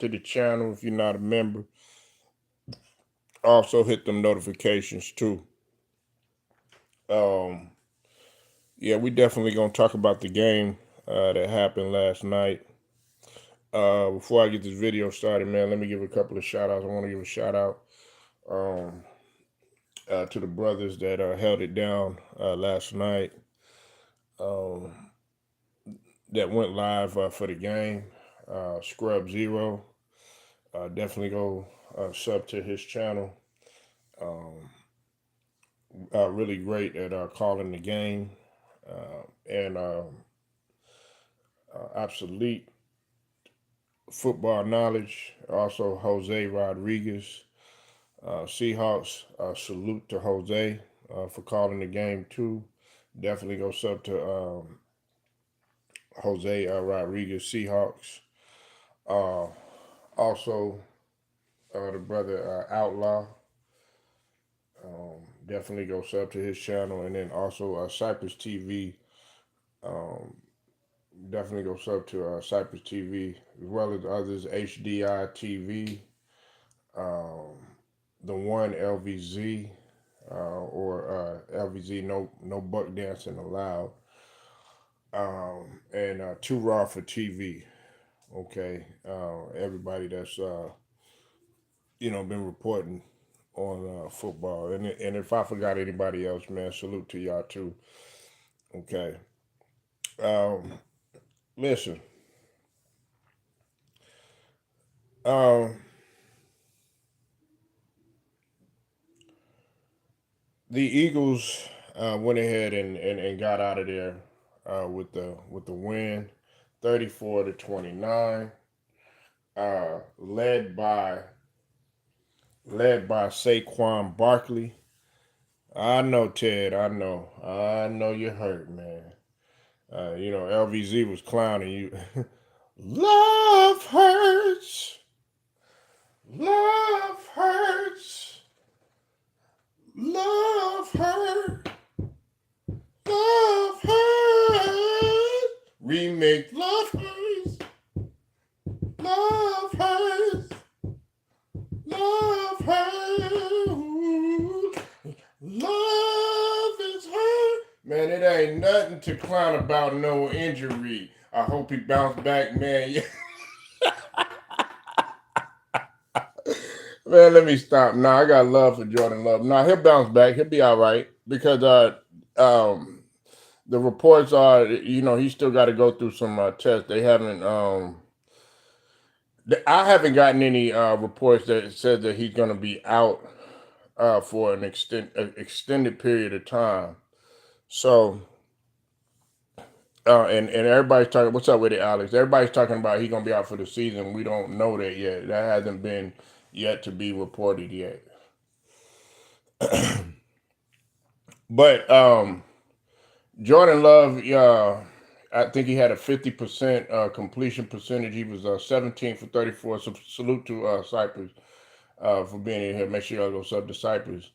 to the channel if you're not a member. Also hit them notifications too. Um, yeah, we definitely gonna talk about the game that happened last night. Before I get this video started, man, let me give a couple of shout outs. I want to give a shout out um, to the brothers that held it down last night, um, that went live for the game. Scrub Zero, definitely go sub to his channel. Um, really great at calling the game and obsolete football knowledge. Also, Jose Rodriguez, Seahawks. Salute to Jose for calling the game too. Definitely go sub to Jose Rodriguez, Seahawks. Uh, Also, the brother Outlaw. Definitely go sub to his channel, and then also Cypress TV. Um, Definitely go sub to Cypress TV as well as others. HDI TV, um, the one LVZ or LVZ no buck dancing allowed, and Too Raw for TV. Okay, everybody that's been reporting on football, and if I forgot anybody else, man, salute to y'all too. Okay, um, listen, um, the Eagles went ahead and got out of there with the win, 34-29, led by Saquon Barkley. I know, Ted. I know you're hurt, man. LVZ was clowning you. Love hurts. Love hurts. Love hurts. Love hurts. Remake Love hurts. Love hurts. Love hurts. Love is hurt. Man, it ain't nothing to clown about, no injury. I hope he bounced back, man. Man, let me stop. Nah, I got love for Jordan Love. Nah, he'll bounce back. He'll be all right because the reports are, he's still got to go through some tests. They haven't. I haven't gotten any reports that says that he's going to be out for an extended period of time. So, and everybody's talking. What's up with it, Alex? Everybody's talking about he's going to be out for the season. We don't know that yet. That hasn't been yet to be reported yet. But Jordan Love, I think he had a 50% completion percentage. He was 17 for 34. So salute to Cypress for being in here. Make sure y'all go sub to Cypress.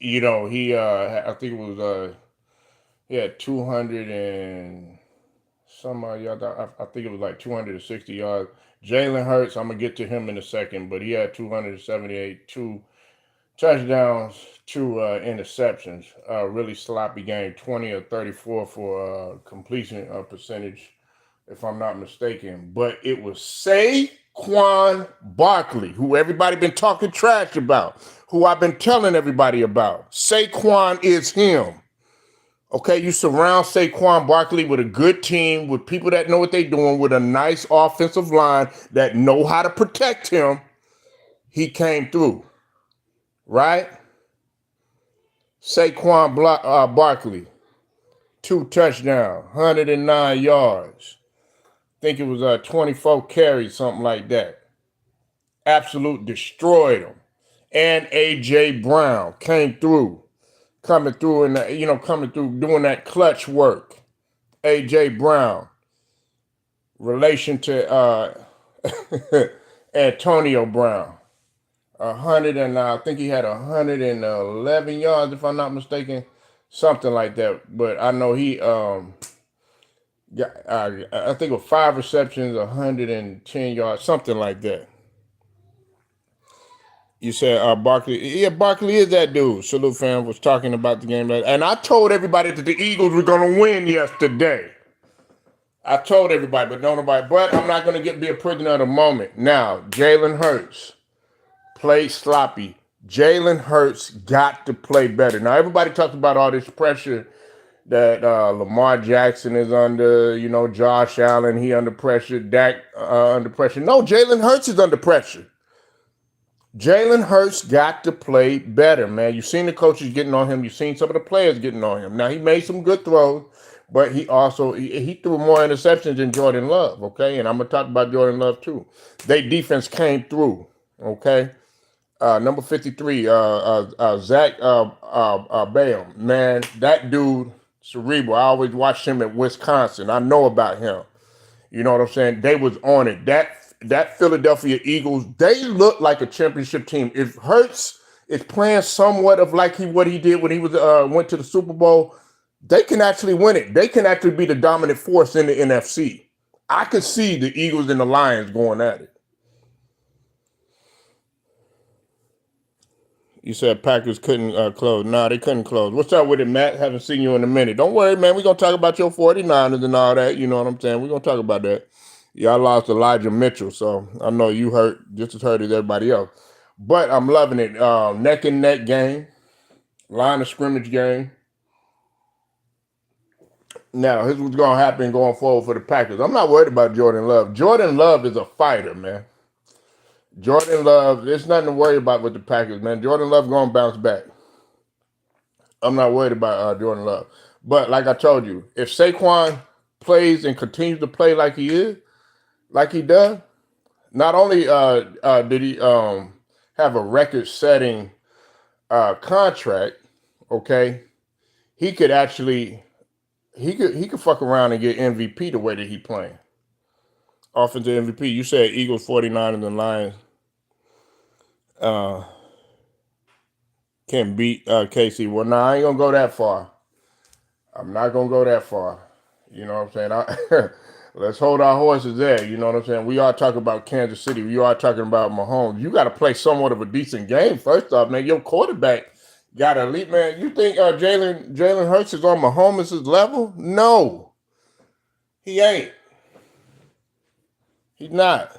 He I think it was he had 200 and some yards. I think it was like 260 yards. Jalen Hurts, I'm gonna get to him in a second, but he had 278, 2 touchdowns, 2 interceptions. Really sloppy game. 20 or 34 for completion percentage, if I'm not mistaken. But it was Saquon Barkley, who everybody been talking trash about, who I've been telling everybody about. Saquon is him. Okay, you surround Saquon Barkley with a good team, with people that know what they're doing, with a nice offensive line that know how to protect him. He came through, right? Saquon Barkley, 2 touchdowns, 109 yards. I think it was 24 carries, something like that. Absolute destroyed him. And A.J. Brown came through. Coming through doing that clutch work. A.J. Brown, relation to Antonio Brown. I think he had 111 yards, if I'm not mistaken, something like that. But I know he Yeah, I think with 5 receptions, 110 yards, something like that. You said Barkley. Yeah, Barkley is that dude. Salute fan was talking about the game. And I told everybody that the Eagles were going to win yesterday. I told everybody, but no nobody. But I'm not going to be a prisoner of the moment. Now, Jalen Hurts played sloppy. Jalen Hurts got to play better. Now, everybody talks about all this pressure that Lamar Jackson is under, Josh Allen, he under pressure, Dak under pressure. No, Jalen Hurts is under pressure. Jalen Hurts got to play better, man. You've seen the coaches getting on him. You've seen some of the players getting on him. Now, he made some good throws, but he also he threw more interceptions than Jordan Love, okay? And I'm going to talk about Jordan Love, too. Their defense came through, okay? Number 53, Zach Bam. Man, that dude, cerebral. I always watched him at Wisconsin. I know about him. You know what I'm saying? They was on it. That Philadelphia Eagles, they look like a championship team. If Hurts is playing somewhat of like what he did when he was went to the Super Bowl, they can actually win it. They can actually be the dominant force in the NFC. I could see the Eagles and the Lions going at it. You said Packers couldn't close. Nah, they couldn't close. What's up with it, Matt? Haven't seen you in a minute. Don't worry, man. We're going to talk about your 49ers and all that. You know what I'm saying? We're going to talk about that. Y'all lost Elijah Mitchell, so I know you hurt just as hurt as everybody else. But I'm loving it. Neck and neck game. Line of scrimmage game. Now, here's what's going to happen going forward for the Packers. I'm not worried about Jordan Love. Jordan Love is a fighter, man. Jordan Love, there's nothing to worry about with the Packers, man. Jordan Love going to bounce back. I'm not worried about Jordan Love. But like I told you, if Saquon plays and continues to play like he is, like he does, not only did he have a record-setting contract, okay, he could actually he could fuck around and get MVP the way that he playing. Offensive MVP. You said Eagles, 49ers, and Lions can beat KC. Well, I ain't gonna go that far. I'm not gonna go that far. You know what I'm saying? Let's hold our horses there. You know what I'm saying? We are talking about Kansas City. We are talking about Mahomes. You got to play somewhat of a decent game first off, man. Your quarterback got to elite, man. You think Jalen Hurts is on Mahomes' level? No, he ain't. He's not.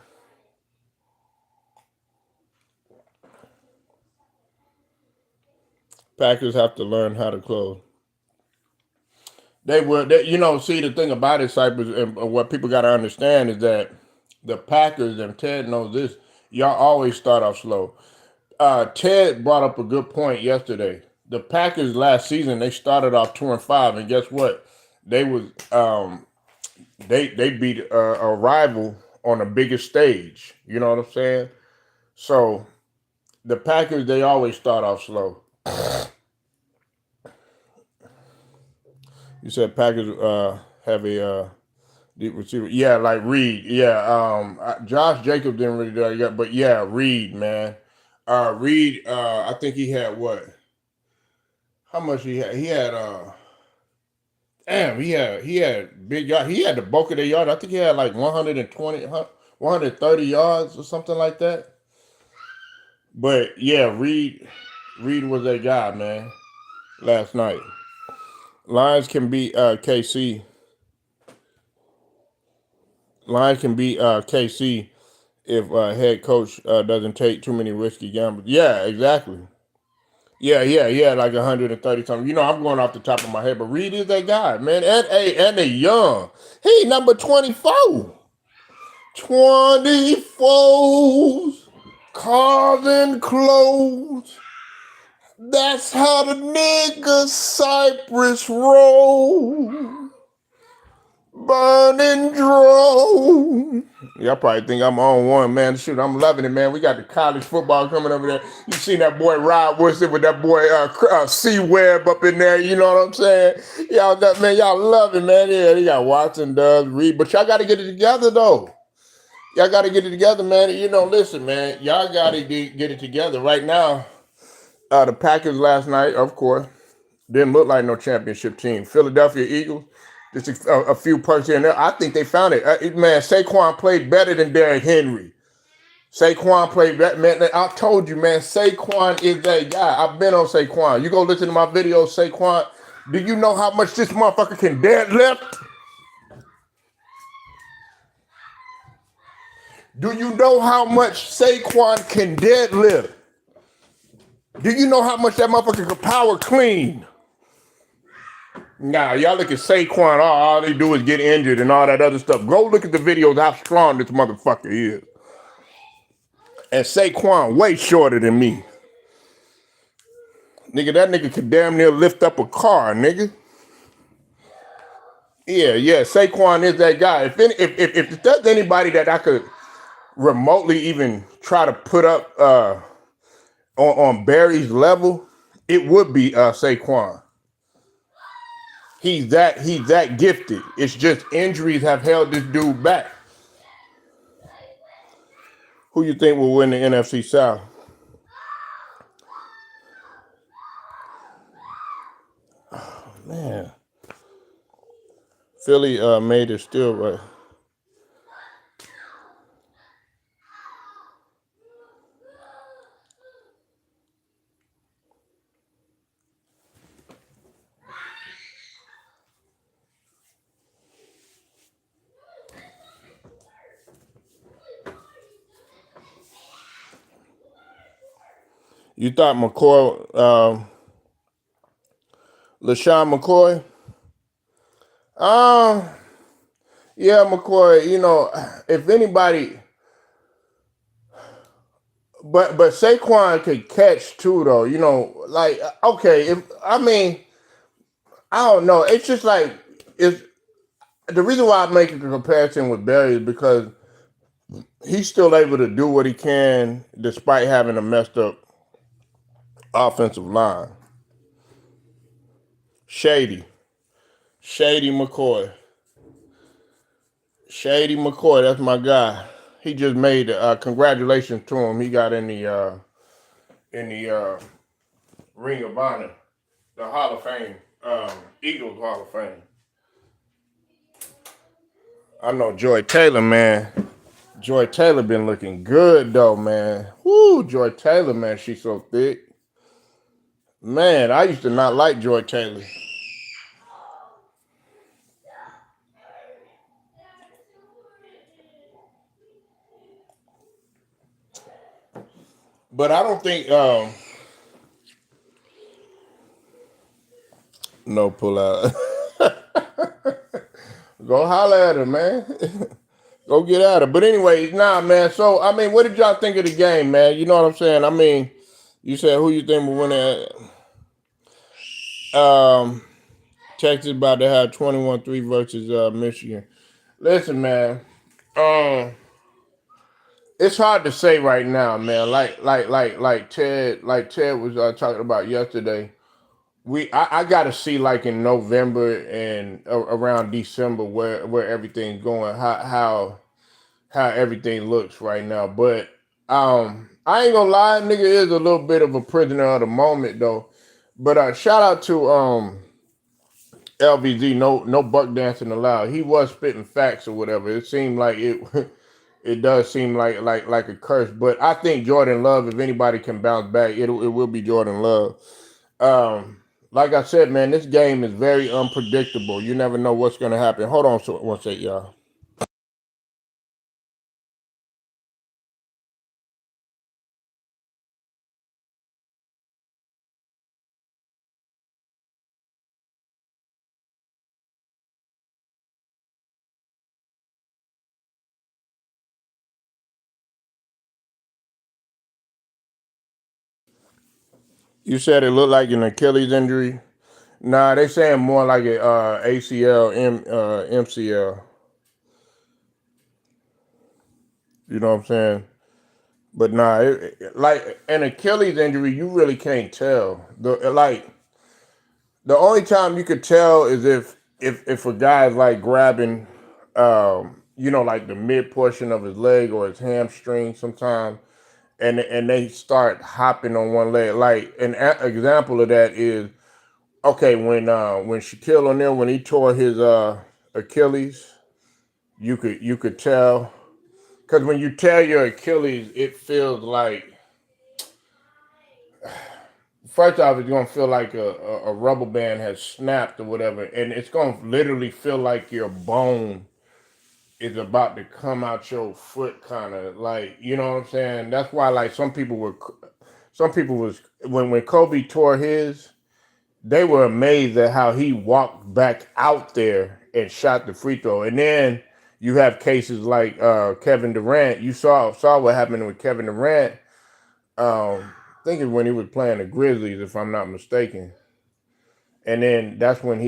Packers have to learn how to close. They will. See, the thing about it, Cypress, and what people got to understand is that the Packers, and Ted knows this, y'all always start off slow. Ted brought up a good point yesterday. The Packers last season, they started off 2-5, and guess what? They was they beat a rival on the biggest stage. You know what I'm saying? So the Packers, they always start off slow. You said Packers have a deep receiver. Yeah, like Reed. Yeah, Josh Jacobs didn't really do that yet, but yeah, Reed, man. Reed, I think he had what? How much he had? He had damn, he had big yard. He had the bulk of the yard. I think he had like 120, 130 yards or something like that. But yeah, Reed was that guy, man. Last night, Lions can beat KC. Lions can beat KC if head coach doesn't take too many risky gambles. Yeah, exactly. Yeah, he had like 130 something. I'm going off the top of my head, but Reed is that guy, man. And they young. He number 24. 24 cars and clothes. That's how the nigga Cypress roll. Burning drone. Y'all probably think I'm on one, man. Shoot, I'm loving it, man. We got the college football coming over there. You seen that boy Rod Woodson with that boy C-Web up in there. You know what I'm saying? Y'all love it, man. Yeah, they got Watson, Doug, Reed. But y'all got to get it together, though. Y'all got to get it together, man. Listen, man. Y'all got to get it together. Right now, the Packers last night, of course, didn't look like no championship team. Philadelphia Eagles, Just a few perks in there. I think they found it. Man, Saquon played better than Derrick Henry. Saquon played better. Man, I told you, man, Saquon is that guy. I've been on Saquon. You go listen to my video, Saquon. Do you know how much this motherfucker can deadlift? Do you know how much Saquon can deadlift? Do you know how much that motherfucker can power clean? Nah, y'all look at Saquon, all they do is get injured and all that other stuff. Go look at the videos how strong this motherfucker is. And Saquon way shorter than me. Nigga, that nigga could damn near lift up a car, nigga. Yeah, Saquon is that guy. If there's anybody that I could remotely even try to put up on Barry's level, it would be Saquon. He's that gifted. It's just injuries have held this dude back. Who you think will win the NFC South? Oh, man. Philly made it still right. You thought McCoy, LaShawn McCoy? Yeah, McCoy, you know, if anybody, but Saquon could catch too, though. You know, like okay, I don't know. It's just like it's the reason why I make a comparison with Barry is because he's still able to do what he can despite having a messed up offensive line. Shady McCoy. Shady McCoy, that's my guy. He just made congratulations to him. He got in the Ring of Honor, the Hall of Fame, Eagles Hall of Fame. I know Joy Taylor, man. Joy Taylor been looking good though, man. Woo, Joy Taylor, man, she's so thick. Man, I used to not like Joy Taylor. But I don't think no pull out. Go holler at her, man. Go get at her. But anyway, nah, man. So I mean, what did y'all think of the game, man? You know what I'm saying? I mean, you said who you think will win that? Texas about to have 21-3 versus Michigan. Listen, man. It's hard to say right now, man. Like Ted was talking about yesterday. I got to see like in November and around December where everything's going, how everything looks right now. But I ain't gonna lie, nigga is a little bit of a prisoner of the moment though. But shout out to LVZ, no buck dancing allowed. He was spitting facts or whatever. It seemed like it. It does seem like a curse, but I think Jordan Love, if anybody can bounce back, it will be Jordan Love. Like I said, man, this game is very unpredictable. You never know what's going to happen. Hold on one sec, y'all. You said it looked like an Achilles injury. Nah, they saying more like a ACL, MCL. You know what I'm saying? But nah, like an Achilles injury, you really can't tell. The only time you could tell is if a guy's like grabbing, like the mid portion of his leg or his hamstring sometimes, and they start hopping on one leg. Like an example of that is Okay, when Shaquille O'Neal, when he tore his Achilles, you could tell, because when you tear your Achilles, it feels like, first off, it's gonna feel like a rubber band has snapped or whatever, and it's gonna literally feel like your bone is about to come out your foot, kind of like, you know what I'm saying. That's why, like, some people was, when Kobe tore his, they were amazed at how he walked back out there and shot the free throw. And then you have cases like Kevin Durant. You saw what happened with Kevin Durant. I think it's when he was playing the Grizzlies, if I'm not mistaken. And then that's when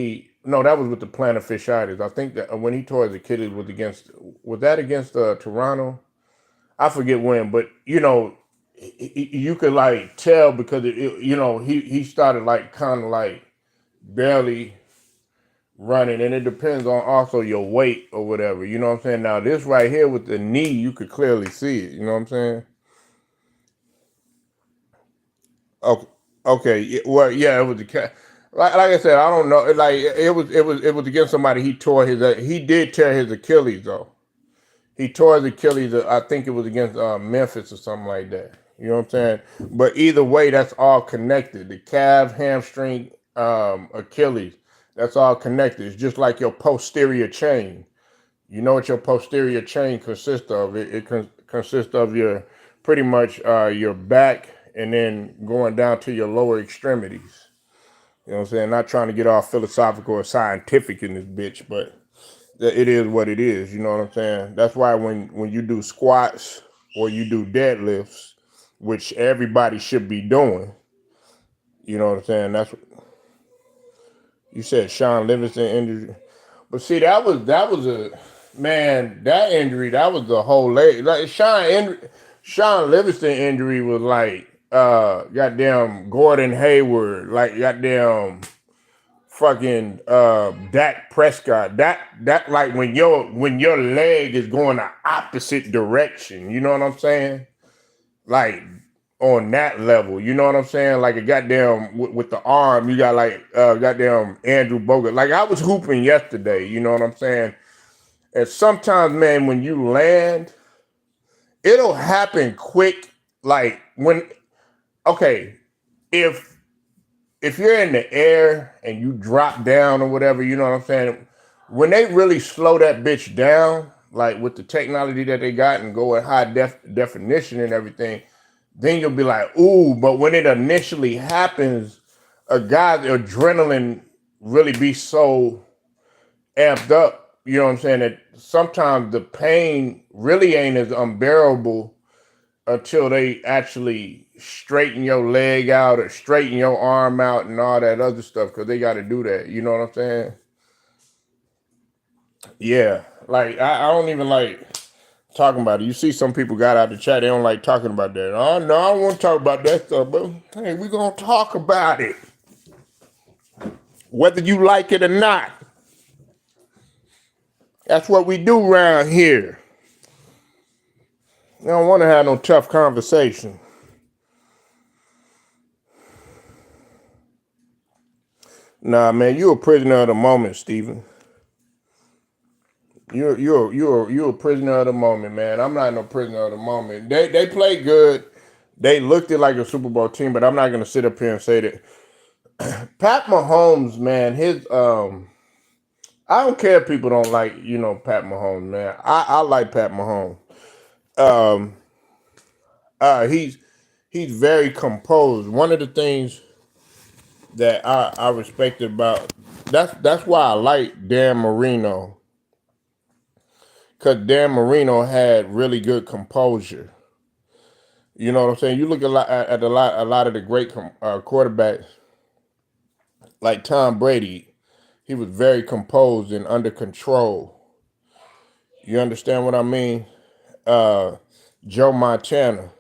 no, that was with the plantar fasciitis. I think that when he tore his Achilles was that against Toronto? I forget when, but you could like tell because he started like kind of like barely running, and it depends on also your weight or whatever. You know what I'm saying? Now this right here with the knee, you could clearly see it. You know what I'm saying? Okay, okay. Well, yeah, it was the cat. Like I said, I don't know. Like it was against somebody. He did tear his Achilles though. He tore his Achilles. I think it was against Memphis or something like that. You know what I'm saying? But either way, that's all connected. The calf, hamstring, Achilles. That's all connected. It's just like your posterior chain. You know what your posterior chain consists of? It consists of your pretty much your back and then going down to your lower extremities. You know what I'm saying? Not trying to get all philosophical or scientific in this bitch, but it is what it is. You know what I'm saying? That's why when you do squats or you do deadlifts, which everybody should be doing, you know what I'm saying? That's what you said. Sean Livingston injury. But see, that was a man. That injury, that was the whole leg. Like Sean Livingston injury was like goddamn Gordon Hayward, like goddamn fucking Dak Prescott. That like when your leg is going the opposite direction. You know what I'm saying? Like on that level, you know what I'm saying? Like a goddamn with the arm, you got like goddamn Andrew Bogut. Like I was hooping yesterday, you know what I'm saying? And sometimes, man, when you land, it'll happen quick. Like okay, if if you're in the air and you drop down or whatever, you know what I'm saying? When they really slow that bitch down, like with the technology that they got and go at high definition and everything, then you'll be like, ooh, but when it initially happens, a guy's adrenaline really be so amped up, you know what I'm saying, that sometimes the pain really ain't as unbearable until they actually straighten your leg out or straighten your arm out and all that other stuff because they got to do that. You know what I'm saying? Yeah. Like, I don't even like talking about it. You see some people got out the chat, they don't like talking about that. Oh, no, I don't want to talk about that stuff, but hey, we're going to talk about it. Whether you like it or not. That's what we do around here. I don't want to have no tough conversation. Nah, man, you a prisoner of the moment, Steven. You're a prisoner of the moment, man. I'm not no prisoner of the moment. They played good. They looked it like a Super Bowl team, but I'm not gonna sit up here and say that. Pat Mahomes, man, his I don't care if people don't like, Pat Mahomes, man. I like Pat Mahomes. Um he's very composed. One of the things that I respected about that's why I like Dan Marino. Because Dan Marino had really good composure. You know what I'm saying? You look at a lot of the great quarterbacks like Tom Brady. He was very composed and under control. You understand what I mean? Uh, Joe Montana.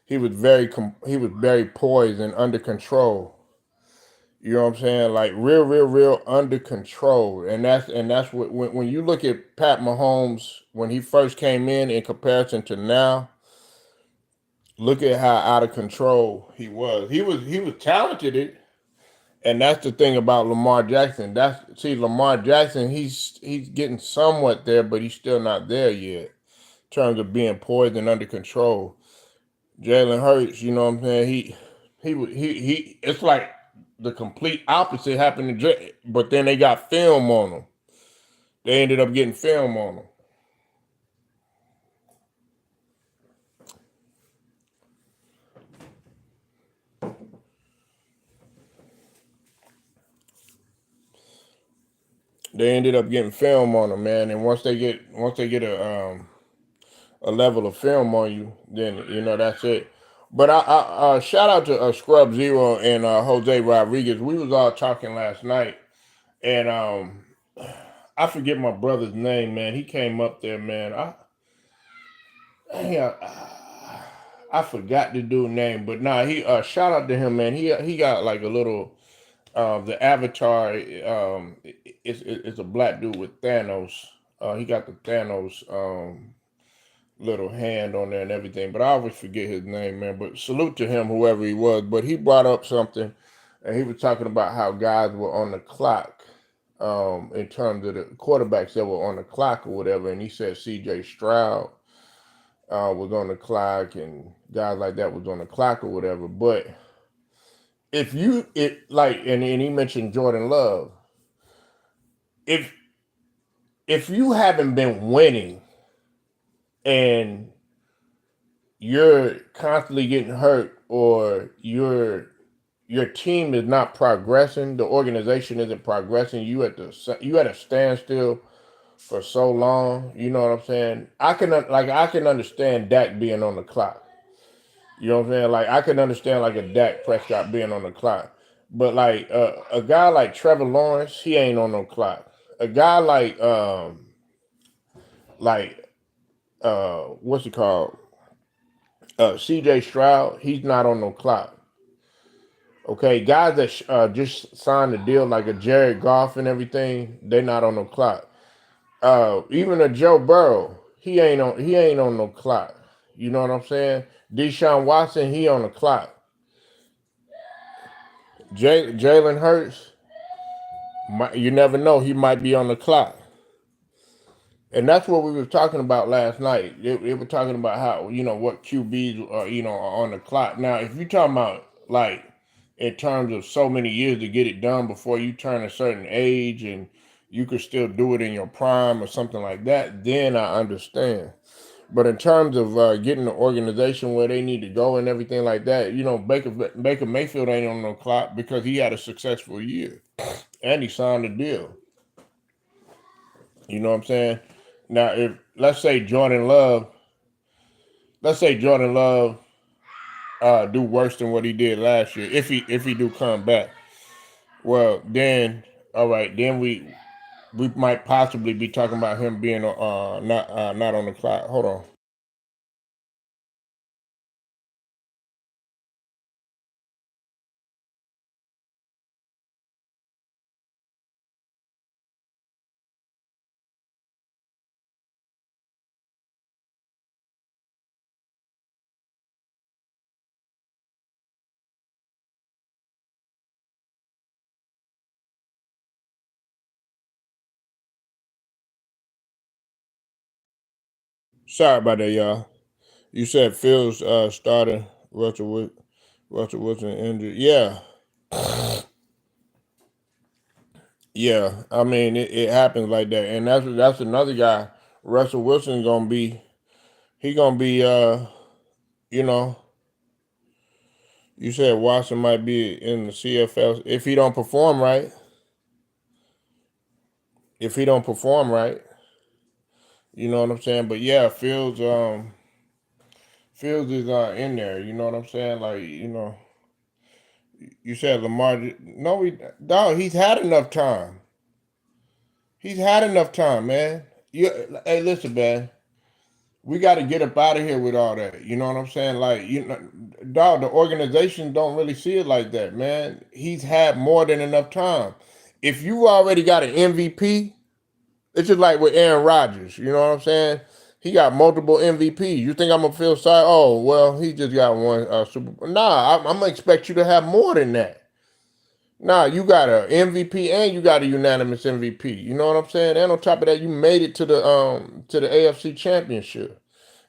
He was very poised and under control. You know what I'm saying? Like real under control. And that's what when you look at Pat Mahomes when he first came in comparison to now, look at how out of control he was. He was talented. And that's the thing about Lamar Jackson. Lamar Jackson, he's getting somewhat there, but he's still not there yet in terms of being poised and under control. Jalen Hurts, you know what I'm saying? He. It's like the complete opposite happened to but then they got film on him. They ended up getting film on him. They ended up getting film on him, man. And once they get a level of film on you, then that's it. But I shout out to Scrub Zero and Jose Rodriguez. We was all talking last night, and I forget my brother's name, man. He came up there, man. Yeah, I forgot the dude's name, but nah, he shout out to him, man. He got like a little the avatar. It's a black dude with Thanos. He got the Thanos little hand on there and everything, but I always forget his name, man. But salute to him, whoever he was. But he brought up something, and he was talking about how guys were on the clock, in terms of the quarterbacks that were on the clock or whatever. And he said C.J. Stroud was on the clock, and guys like that was on the clock or whatever. But if you and he mentioned Jordan Love, if you haven't been winning and you're constantly getting hurt, or your team is not progressing, the organization isn't progressing, you at a standstill for so long, you know what I'm saying? I can understand Dak being on the clock. You know what I'm saying? Like, I can understand like a Dak Prescott being on the clock. But like a guy like Trevor Lawrence, he ain't on no clock. A guy like what's it called? C.J. Stroud, he's not on no clock. Okay, guys that just signed a deal like a Jared Goff and everything, they're not on no clock. Even a Joe Burrow, he ain't on no clock. You know what I'm saying? Deshaun Watson, he on the clock. Jalen Hurts, you never know, he might be on the clock. And that's what we were talking about last night. They were talking about how, what QBs are, are on the clock. Now, if you're talking about like in terms of so many years to get it done before you turn a certain age and you could still do it in your prime or something like that, then I understand. But in terms of getting the organization where they need to go and everything like that, Baker Mayfield ain't on no clock because he had a successful year and he signed a deal. You know what I'm saying? Now, if let's say Jordan Love do worse than what he did last year, if he do come back, well then, all right, then we might possibly be talking about him being not on the clock. Hold on. Sorry about that, y'all. You said Fields started Russell Wilson injured. Yeah, yeah. I mean, it happens like that, and that's another guy. Russell Wilson gonna be he gonna be you know you said Watson might be in the CFL if he don't perform right. If he don't perform right, you know what I'm saying. But yeah, Fields is in there. You know what I'm saying. Like you said Lamar. No, dog. He's had enough time. He's had enough time, man. Hey, listen, man. We got to get up out of here with all that. You know what I'm saying? Like, dog, the organization don't really see it like that, man. He's had more than enough time. If you already got an MVP, it's just like with Aaron Rodgers. You know what I'm saying? He got multiple MVPs. You think I'm gonna feel sorry? Oh, well, he just got one Super Bowl. Nah, I'm gonna expect you to have more than that. Nah, you got a MVP and you got a unanimous MVP. You know what I'm saying? And on top of that, you made it to the AFC Championship.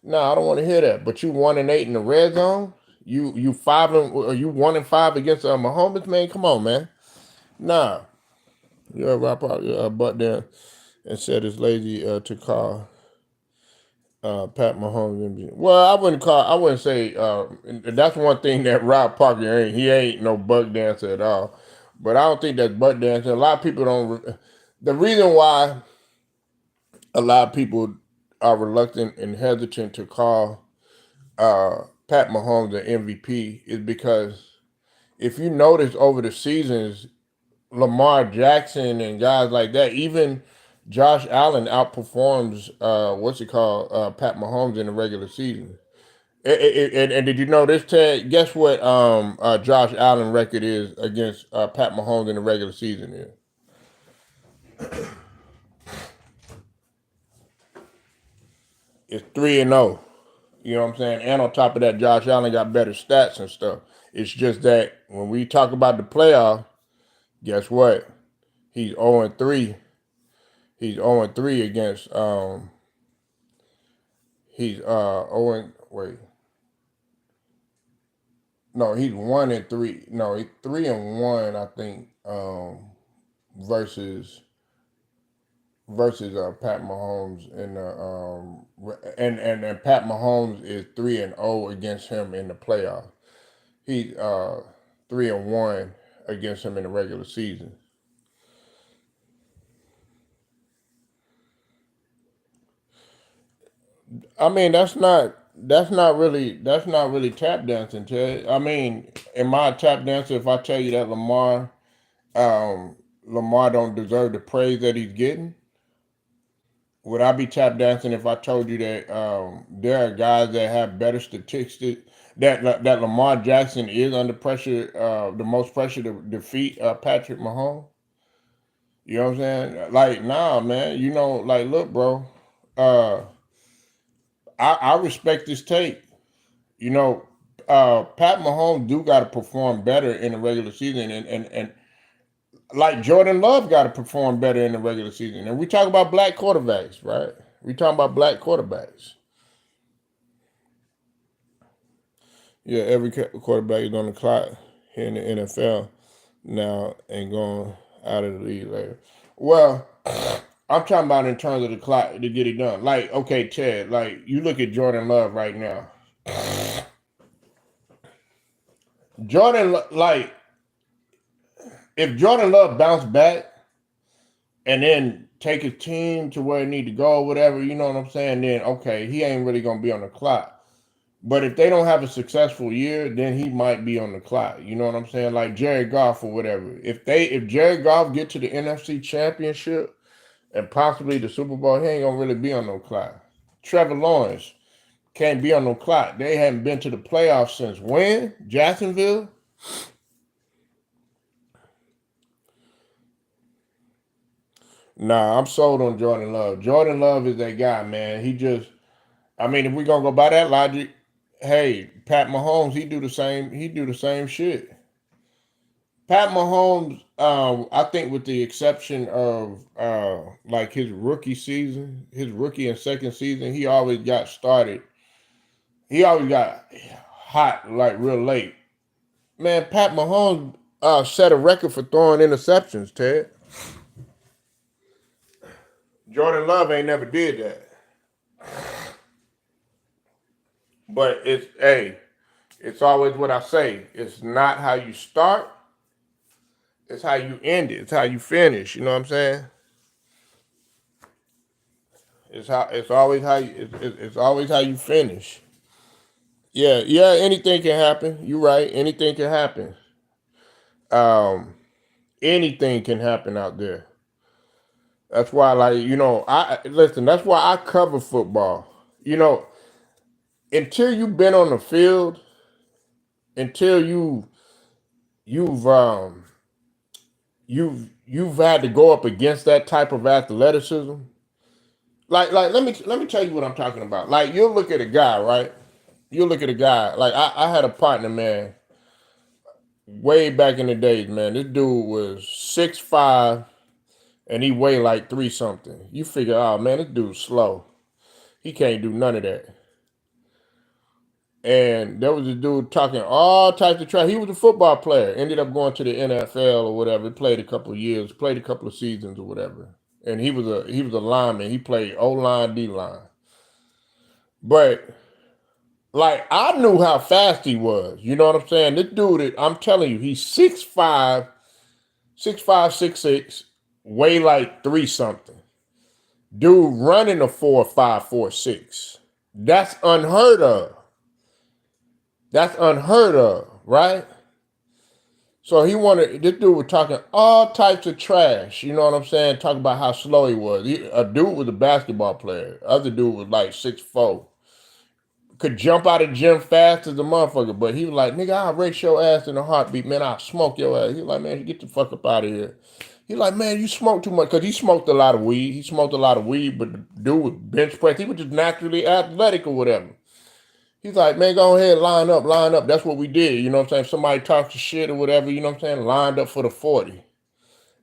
Nah, I don't want to hear that. But you 1-8 in the red zone. You 1-5 against Mahomes, man. Come on, man. Nah, yeah, wrap out your butt down and said it's lazy to call Pat Mahomes MVP. Well, I wouldn't say. That's one thing that Rob Parker ain't. He ain't no buck dancer at all. But I don't think that's butt dancing. A lot of people don't. The reason why a lot of people are reluctant and hesitant to call Pat Mahomes an MVP is because if you notice over the seasons, Lamar Jackson and guys like that, even Josh Allen outperforms Pat Mahomes in the regular season. And did you know this, Ted? Guess what Josh Allen record is against Pat Mahomes in the regular season is? It's 3-0. You know what I'm saying? And on top of that, Josh Allen got better stats and stuff. It's just that when we talk about the playoff, guess what? He's 0-3. He's 0-3 against he's 0 wait. No, he's 1-3. No, he's 3-1, I think, versus Pat Mahomes and Pat Mahomes is 3-0 against him in the playoff. He's 3-1 against him in the regular season. I mean, that's not really tap dancing, Ted. I mean, am I a tap dancer if I tell you that Lamar don't deserve the praise that he's getting? Would I be tap dancing if I told you that there are guys that have better statistics that Lamar Jackson is under pressure, the most pressure to defeat Patrick Mahomes? You know what I'm saying? Like, nah, man. You know, like, look, bro. Uh, I respect this tape. You know, Pat Mahomes do got to perform better in the regular season, and like Jordan Love got to perform better in the regular season. And we talk about black quarterbacks, right? We talking about black quarterbacks. Yeah, every quarterback is on the clock here in the NFL now and going out of the league later. Well, I'm talking about in terms of the clock to get it done. Like, okay, Ted, like you look at Jordan Love right now. Like if Jordan Love bounced back and then take his team to where it need to go, or whatever, you know what I'm saying? Then okay, he ain't really gonna be on the clock. But if they don't have a successful year, then he might be on the clock. You know what I'm saying? Like Jared Goff or whatever. If Jared Goff get to the NFC Championship and possibly the Super Bowl, he ain't gonna really be on no clock. Trevor Lawrence can't be on no clock. They haven't been to the playoffs since when? Jacksonville? Nah, I'm sold on Jordan Love. Jordan Love is that guy, man. I mean, if we're gonna go by that logic, hey, Pat Mahomes, he do the same. He do the same shit. Pat Mahomes, I think, with the exception of like his rookie season, his rookie and second season, he always got started. He always got hot like real late. Man, Pat Mahomes set a record for throwing interceptions. Ted Jordan Love ain't never did that. But it's always what I say. It's not how you start. It's how you end it. It's how you finish. You know what I'm saying? It's always how it's always how you finish. Yeah, yeah. Anything can happen. You're right. Anything can happen. Um, anything can happen out there. That's why, like I listen. That's why I cover football. You know, until you've been on the field, until you've you've had to go up against that type of athleticism. Like let me tell you what I'm talking about. Like you'll look at a guy, right? You'll look at a guy. Like I had a partner, man. way back in the days, man. This dude was 6'5", and he weighed like three something. You figure, oh man, this dude's slow. He can't do none of that. And there was a dude talking all types of trash. He was a football player. Ended up going to the NFL or whatever. Played a couple of years, played a couple of seasons or whatever. And he was a lineman. He played O line, D line. But like I knew how fast he was. You know what I'm saying? This dude, I'm telling you, he's 6'5", 6'5", 6'6", weigh like three something. Dude running a 4'5", 4'6". That's unheard of. That's unheard of, right? So this dude was talking all types of trash. You know what I'm saying? Talking about how slow he was. A dude was a basketball player. Other dude was like 6'4". Could jump out of the gym fast as a motherfucker. But he was like, nigga, I'll race your ass in a heartbeat, man. I'll smoke your ass. He was like, man, get the fuck up out of here. He like, man, you smoke too much. Because he smoked a lot of weed. He smoked a lot of weed, but the dude was bench press. He was just naturally athletic or whatever. He's like, man, go ahead, line up, line up. That's what we did. You know what I'm saying? If somebody talks shit or whatever, you know what I'm saying? Lined up for the 40.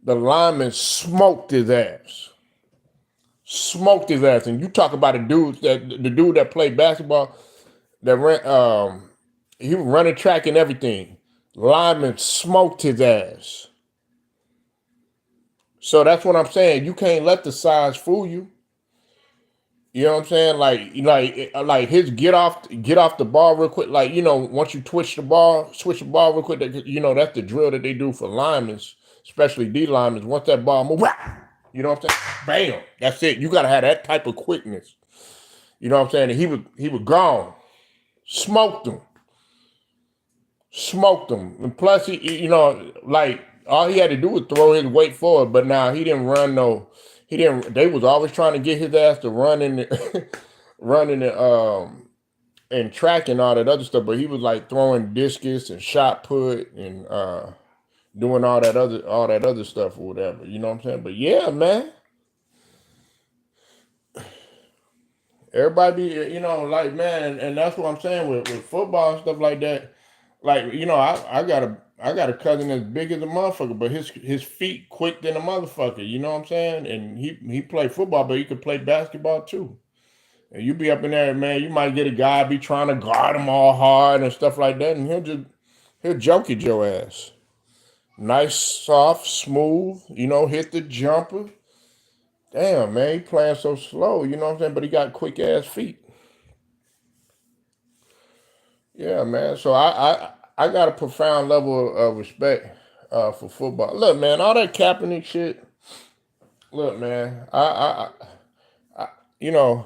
The lineman smoked his ass. Smoked his ass. And you talk about the dude that played basketball, that ran, he was running track and everything. Lineman smoked his ass. So that's what I'm saying. You can't let the size fool you. You know what I'm saying? Like his get off the ball real quick. Like, you know, once you switch the ball real quick. You know, that's the drill that they do for linemen, especially D linemen. Once that ball move, you know what I'm saying? Bam, that's it. You gotta have that type of quickness. You know what I'm saying? And he was gone, smoked him. And plus, you know, like all he had to do was throw his weight forward. But now he didn't run no. He didn't. They was always trying to get his ass to run in the, running the and track and all that other stuff. But he was like throwing discus and shot put and doing all that other stuff or whatever. You know what I'm saying? But yeah, man. Everybody be, you know, like, man, and that's what I'm saying with football and stuff like that. Like, you know, I got a cousin that's big as a motherfucker, but his feet quick than a motherfucker. You know what I'm saying? And he played football, but he could play basketball too. And you be up in there, man. You might get a guy be trying to guard him all hard and stuff like that, and he'll joke at your ass. Nice, soft, smooth. You know, hit the jumper. Damn, man, he playing so slow. You know what I'm saying? But he got quick ass feet. Yeah, man. So I got a profound level of respect for football. Look, man, all that Kaepernick shit. Look, man, you know,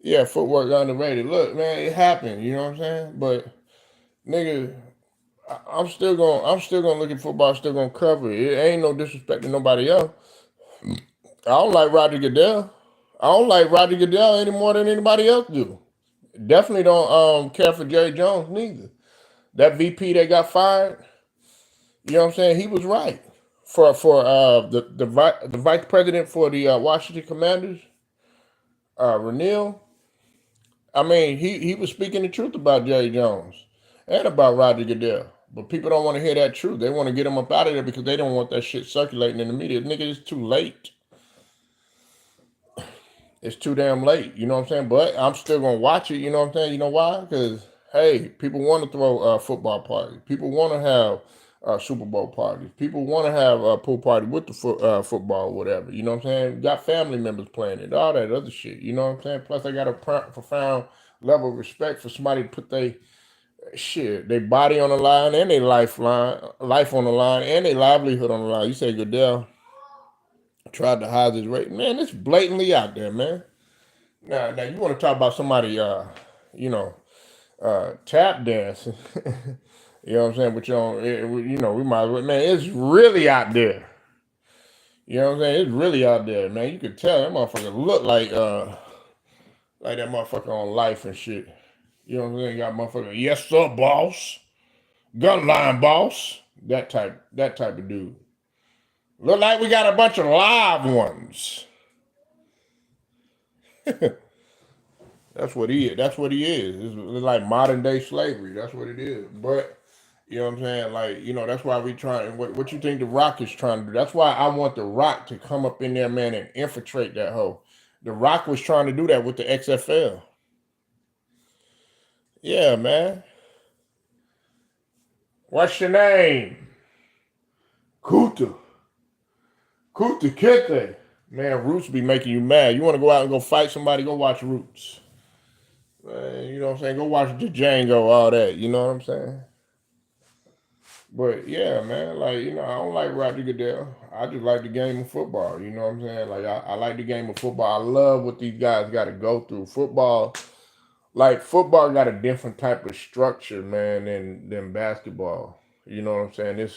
yeah, footwork underrated. Look, man, it happened. You know what I'm saying? But nigga, I'm still gonna look at football. Still gonna cover it. It ain't no disrespect to nobody else. I don't like Roger Goodell. I don't like Roger Goodell any more than anybody else do. Definitely don't care for Jerry Jones neither. That VP that got fired, you know what I'm saying? He was right. For the vice president for the Washington Commanders, Renil. I mean, he was speaking the truth about Jerry Jones and about Roger Goodell. But people don't want to hear that truth. They want to get him up out of there because they don't want that shit circulating in the media. Nigga, it's too late. It's too damn late. You know what I'm saying? But I'm still gonna watch it. You know what I'm saying? You know why? Because hey, people want to throw football parties. People want to have Super Bowl parties. People want to have a pool party with the football, or whatever. You know what I'm saying? Got family members playing it, all that other shit. You know what I'm saying? Plus, I got a profound level of respect for somebody to put their body on the line and their life on the line, and their livelihood on the line. You say Goodell tried to hide his rate. Man, it's blatantly out there, man. Now you want to talk about somebody, you know, tap dancing. You know what I'm saying? But you know, we might as well, man, it's really out there. You know what I'm saying? It's really out there, man. You could tell that motherfucker look like that motherfucker on Life and shit. You know what I'm saying? Got motherfucker, yes sir, boss. Gun line boss. That type of dude. Look like we got a bunch of live ones. That's what he is. That's what he is. It's like modern day slavery. That's what it is. But You know what I'm saying? Like, that's why we trying. What you think the Rock is trying to do? That's why I want the Rock to come up in there, man, and infiltrate that hole. The Rock was trying to do that with the XFL. Yeah, man. What's your name? Kuta. Kuta Kente. Man, Roots be making you mad. You want to go out and go fight somebody? Go watch Roots. Man, you know what I'm saying? Go watch the Django, all that. You know what I'm saying? But yeah, man, like, I don't like Roger Goodell. I just like the game of football. You know what I'm saying? Like, I like the game of football. I love what these guys got to go through. Football got a different type of structure, man, than basketball. You know what I'm saying?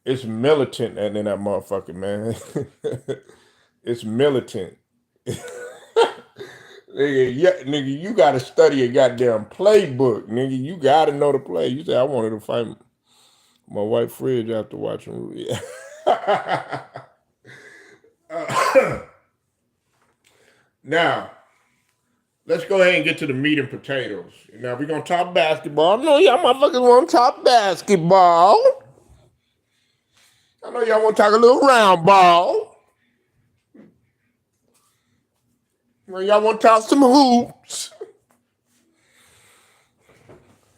It's militant than that motherfucker, man. It's militant. Nigga, you gotta study a goddamn playbook, nigga. You gotta know the play. You say I wanted to fight my white fridge after watching. Yeah. Now, let's go ahead and get to the meat and potatoes. Now we're gonna talk basketball. I know y'all motherfuckers want to talk basketball. I know y'all want to talk a little round ball. I know y'all want to talk some hoops.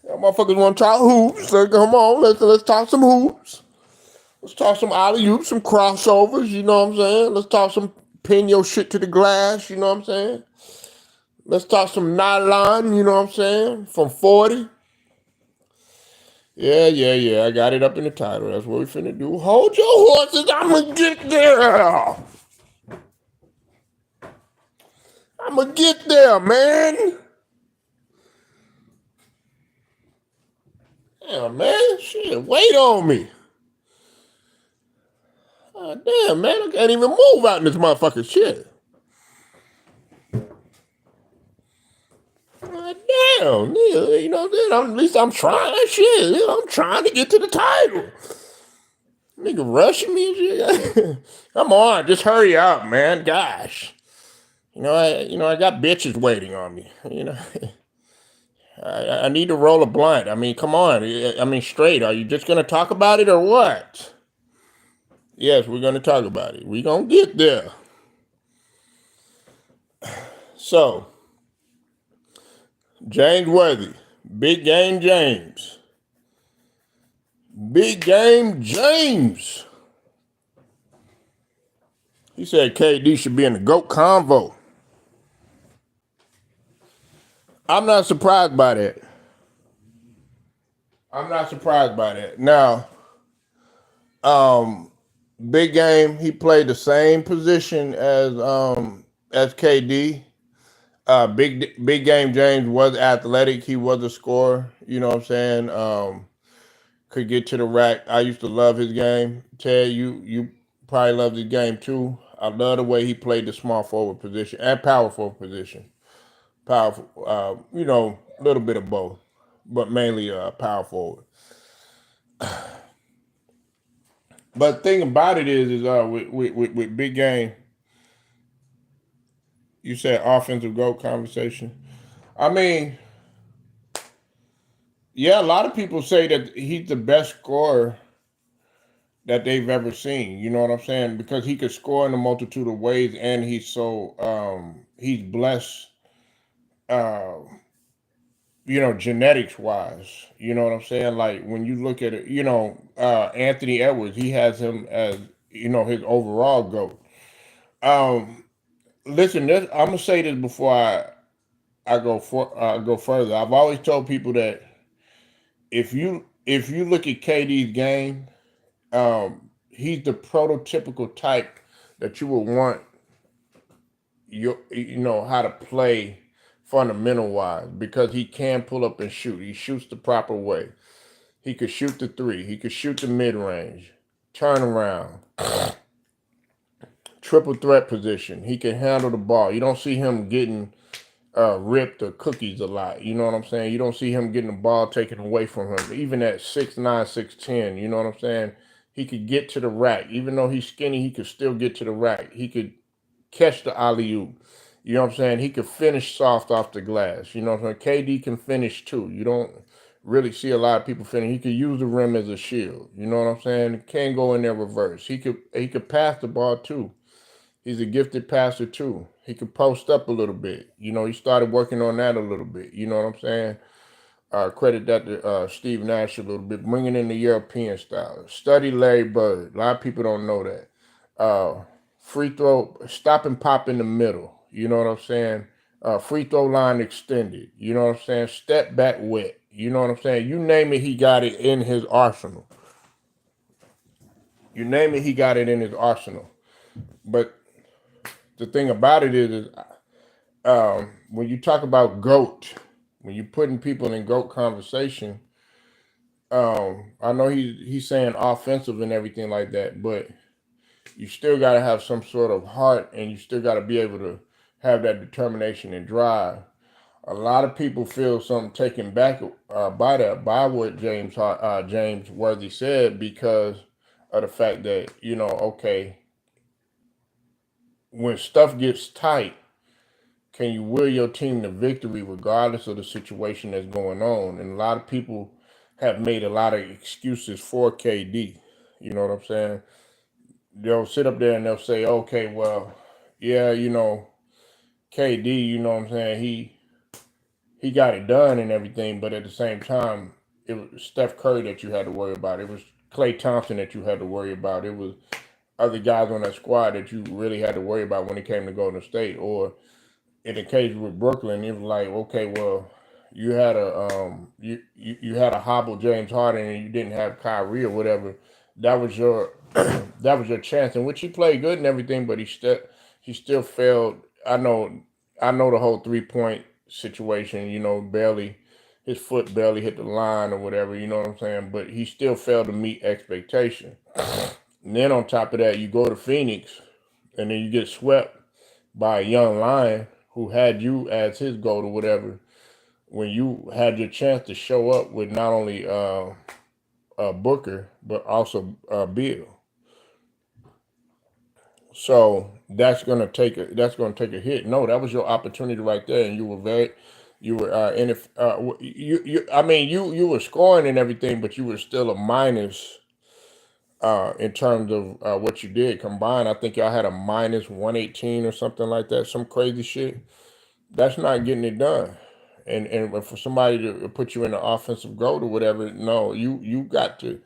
Y'all motherfuckers want to talk hoops. So come on, let's talk some hoops. Let's talk some alley-oops, some crossovers, you know what I'm saying? Let's talk some pin your shit to the glass, you know what I'm saying? Let's talk some nylon, you know what I'm saying? From 40. Yeah. I got it up in the title. That's what we finna do. Hold your horses. I'ma get there. I'ma get there, man. Yeah, man. Shit, wait on me. Damn, man. I can't even move out in this motherfucking shit. Damn, you know, at least I'm trying shit. I'm trying to get to the title. Nigga rushing me and shit. Come on, just hurry up, man. Gosh. I got bitches waiting on me. I need to roll a blunt. I mean, come on. I mean, straight. Are you just gonna talk about it or what? Yes, we're gonna talk about it. We're gonna get there. So, James Worthy, Big Game James. Big Game James. He said KD should be in the GOAT Convo. I'm not surprised by that. Now, Big Game, he played the same position as KD. Big Game James was athletic. He was a scorer. You know what I'm saying? Could get to the rack. I used to love his game. Ted, you probably loved his game too. I love the way he played the small forward position and power forward position. Powerful, a little bit of both, but mainly power forward. But the thing about it is with Big Game, you said offensive GOAT conversation. I mean, yeah, a lot of people say that he's the best scorer that they've ever seen. You know what I'm saying? Because he could score in a multitude of ways, and he's blessed. Uh, genetics wise. You know what I'm saying? Like when you look at it, Anthony Edwards, he has him as his overall GOAT. Listen, I'm gonna say this before I go further. I've always told people that if you look at KD's game, he's the prototypical type that you would want how to play fundamental wise, because he can pull up and shoot. He shoots the proper way. He could shoot the three. He could shoot the mid range, turn around, triple threat position. He can handle the ball. You don't see him getting ripped or cookies a lot. You know what I'm saying? You don't see him getting the ball taken away from him. Even at 6'9", 6'10", you know what I'm saying? He could get to the rack. Even though he's skinny, he could still get to the rack. He could catch the alley-oop. You know what I'm saying? He could finish soft off the glass. You know what I'm saying? KD can finish too. really see a lot of people feeling he could use the rim as a shield. You know what I'm saying? Can't go in there reverse. He could pass the ball too. He's a gifted passer too. He could post up a little bit. You know, he started working on that a little bit. You know what I'm saying? Credit that to Steve Nash a little bit, bringing in the European style. Study Larry Bird. A lot of people don't know that. Free throw, stop and pop in the middle. You know what I'm saying? Free throw line extended. You know what I'm saying? Step back wet. You know what I'm saying? You name it, he got it in his arsenal. You name it, he got it in his arsenal. But the thing about it is when you talk about GOAT, when you're putting people in GOAT conversation, I know he's saying offensive and everything like that, but you still got to have some sort of heart, and you still got to be able to have that determination and drive. A lot of people feel something taken back by what James Worthy said, because of the fact that, okay, when stuff gets tight, can you will your team to victory regardless of the situation that's going on? And a lot of people have made a lot of excuses for KD. You know what I'm saying? They'll sit up there and they'll say, okay, well, yeah, KD, you know what I'm saying, he got it done and everything, but at the same time, it was Steph Curry that you had to worry about. It was Klay Thompson that you had to worry about. It was other guys on that squad that you really had to worry about when it came to Golden State. Or in the case with Brooklyn, it was like, okay, well, you had you had a hobble James Harden and you didn't have Kyrie or whatever. That was your that was your chance, in which he played good and everything, but he still failed. I know the whole 3-point situation. Barely his foot barely hit the line or whatever. You know what I'm saying? But he still failed to meet expectation. And then on top of that, you go to Phoenix, and then you get swept by a young lion who had you as his goal or whatever, when you had your chance to show up with not only Booker but also Bill. So that's gonna take a hit. No, that was your opportunity right there, and you were and if you I mean you were scoring and everything, but you were still a minus in terms of what you did combined. I think y'all had a minus 118 or something like that, some crazy shit. That's not getting it done. And for somebody to put you in the offensive goal or whatever, no, you've got to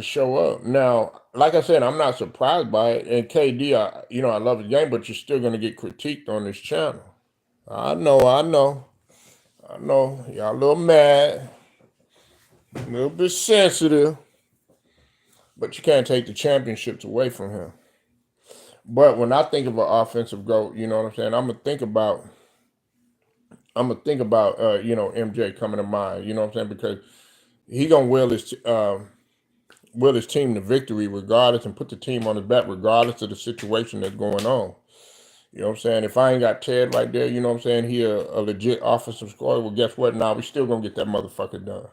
show up. Now, like I said, I'm not surprised by it. And KD, I love the game, but you're still gonna get critiqued on this channel. I know. Y'all a little mad, a little bit sensitive, but you can't take the championships away from him. But when I think of an offensive GOAT, you know what I'm saying, I'm gonna think about MJ coming to mind. You know what I'm saying, because he gonna will his team to victory regardless, and put the team on his back regardless of the situation that's going on. You know what I'm saying? If I ain't got Ted right there, you know what I'm saying, he a legit offensive scorer, well, guess what? Now we still gonna get that motherfucker done.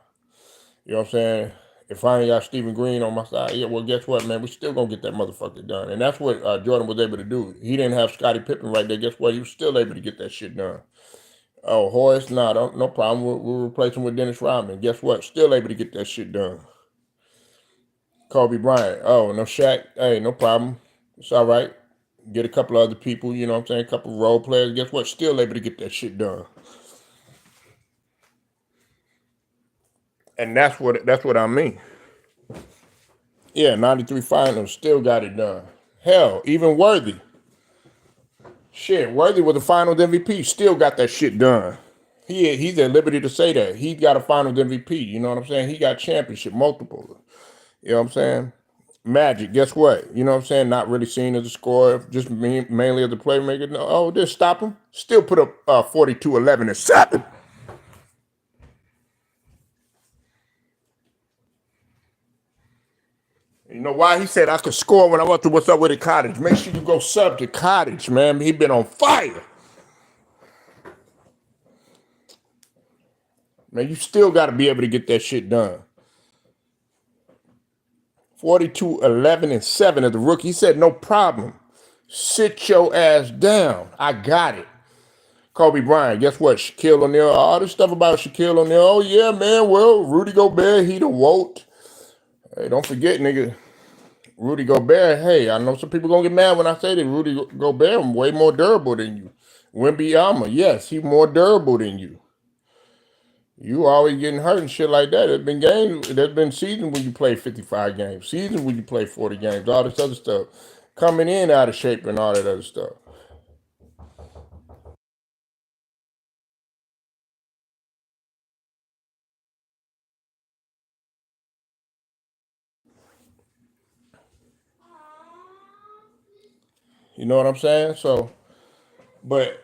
You know what I'm saying? If I ain't got Stephen Green on my side, yeah, well, guess what, man? We still gonna get that motherfucker done. And that's what Jordan was able to do. He didn't have Scottie Pippen right there. Guess what? He was still able to get that shit done. Oh, Horace, no problem. We'll replace him with Dennis Rodman. Guess what? Still able to get that shit done. Kobe Bryant. Oh, no Shaq. Hey, no problem. It's all right. Get a couple of other people, you know what I'm saying, a couple of role players. Guess what? Still able to get that shit done. And that's what I mean. Yeah, 93 finals, still got it done. Hell, even Worthy. Shit, Worthy was the finals MVP, still got that shit done. He's at liberty to say that. He got a finals MVP, you know what I'm saying? He got championship, multiple. You know what I'm saying? Magic, guess what? You know what I'm saying? Not really seen as a scorer, just mainly as a playmaker. No, just stop him. Still put up 42, 11, and 7. You know why? He said I could score when I went to What's Up with the Cottage. Make sure you go sub to Cottage, man. He been on fire. Man, you still got to be able to get that shit done. 42, 11, and 7 as a rookie. He said, no problem. Sit your ass down. I got it. Kobe Bryant. Guess what? Shaquille O'Neal. All this stuff about Shaquille O'Neal. Oh yeah, man. Well, Rudy Gobert, he the woke. Hey, don't forget, nigga. Rudy Gobert. Hey, I know some people gonna get mad when I say that. Rudy Gobert way more durable than you. Wembanyama, yes, he more durable than you. You always getting hurt and shit like that. There's been games, there's been seasons when you play 55 games, seasons when you play 40 games, all this other stuff. Coming in out of shape and all that other stuff. You know what I'm saying? So, but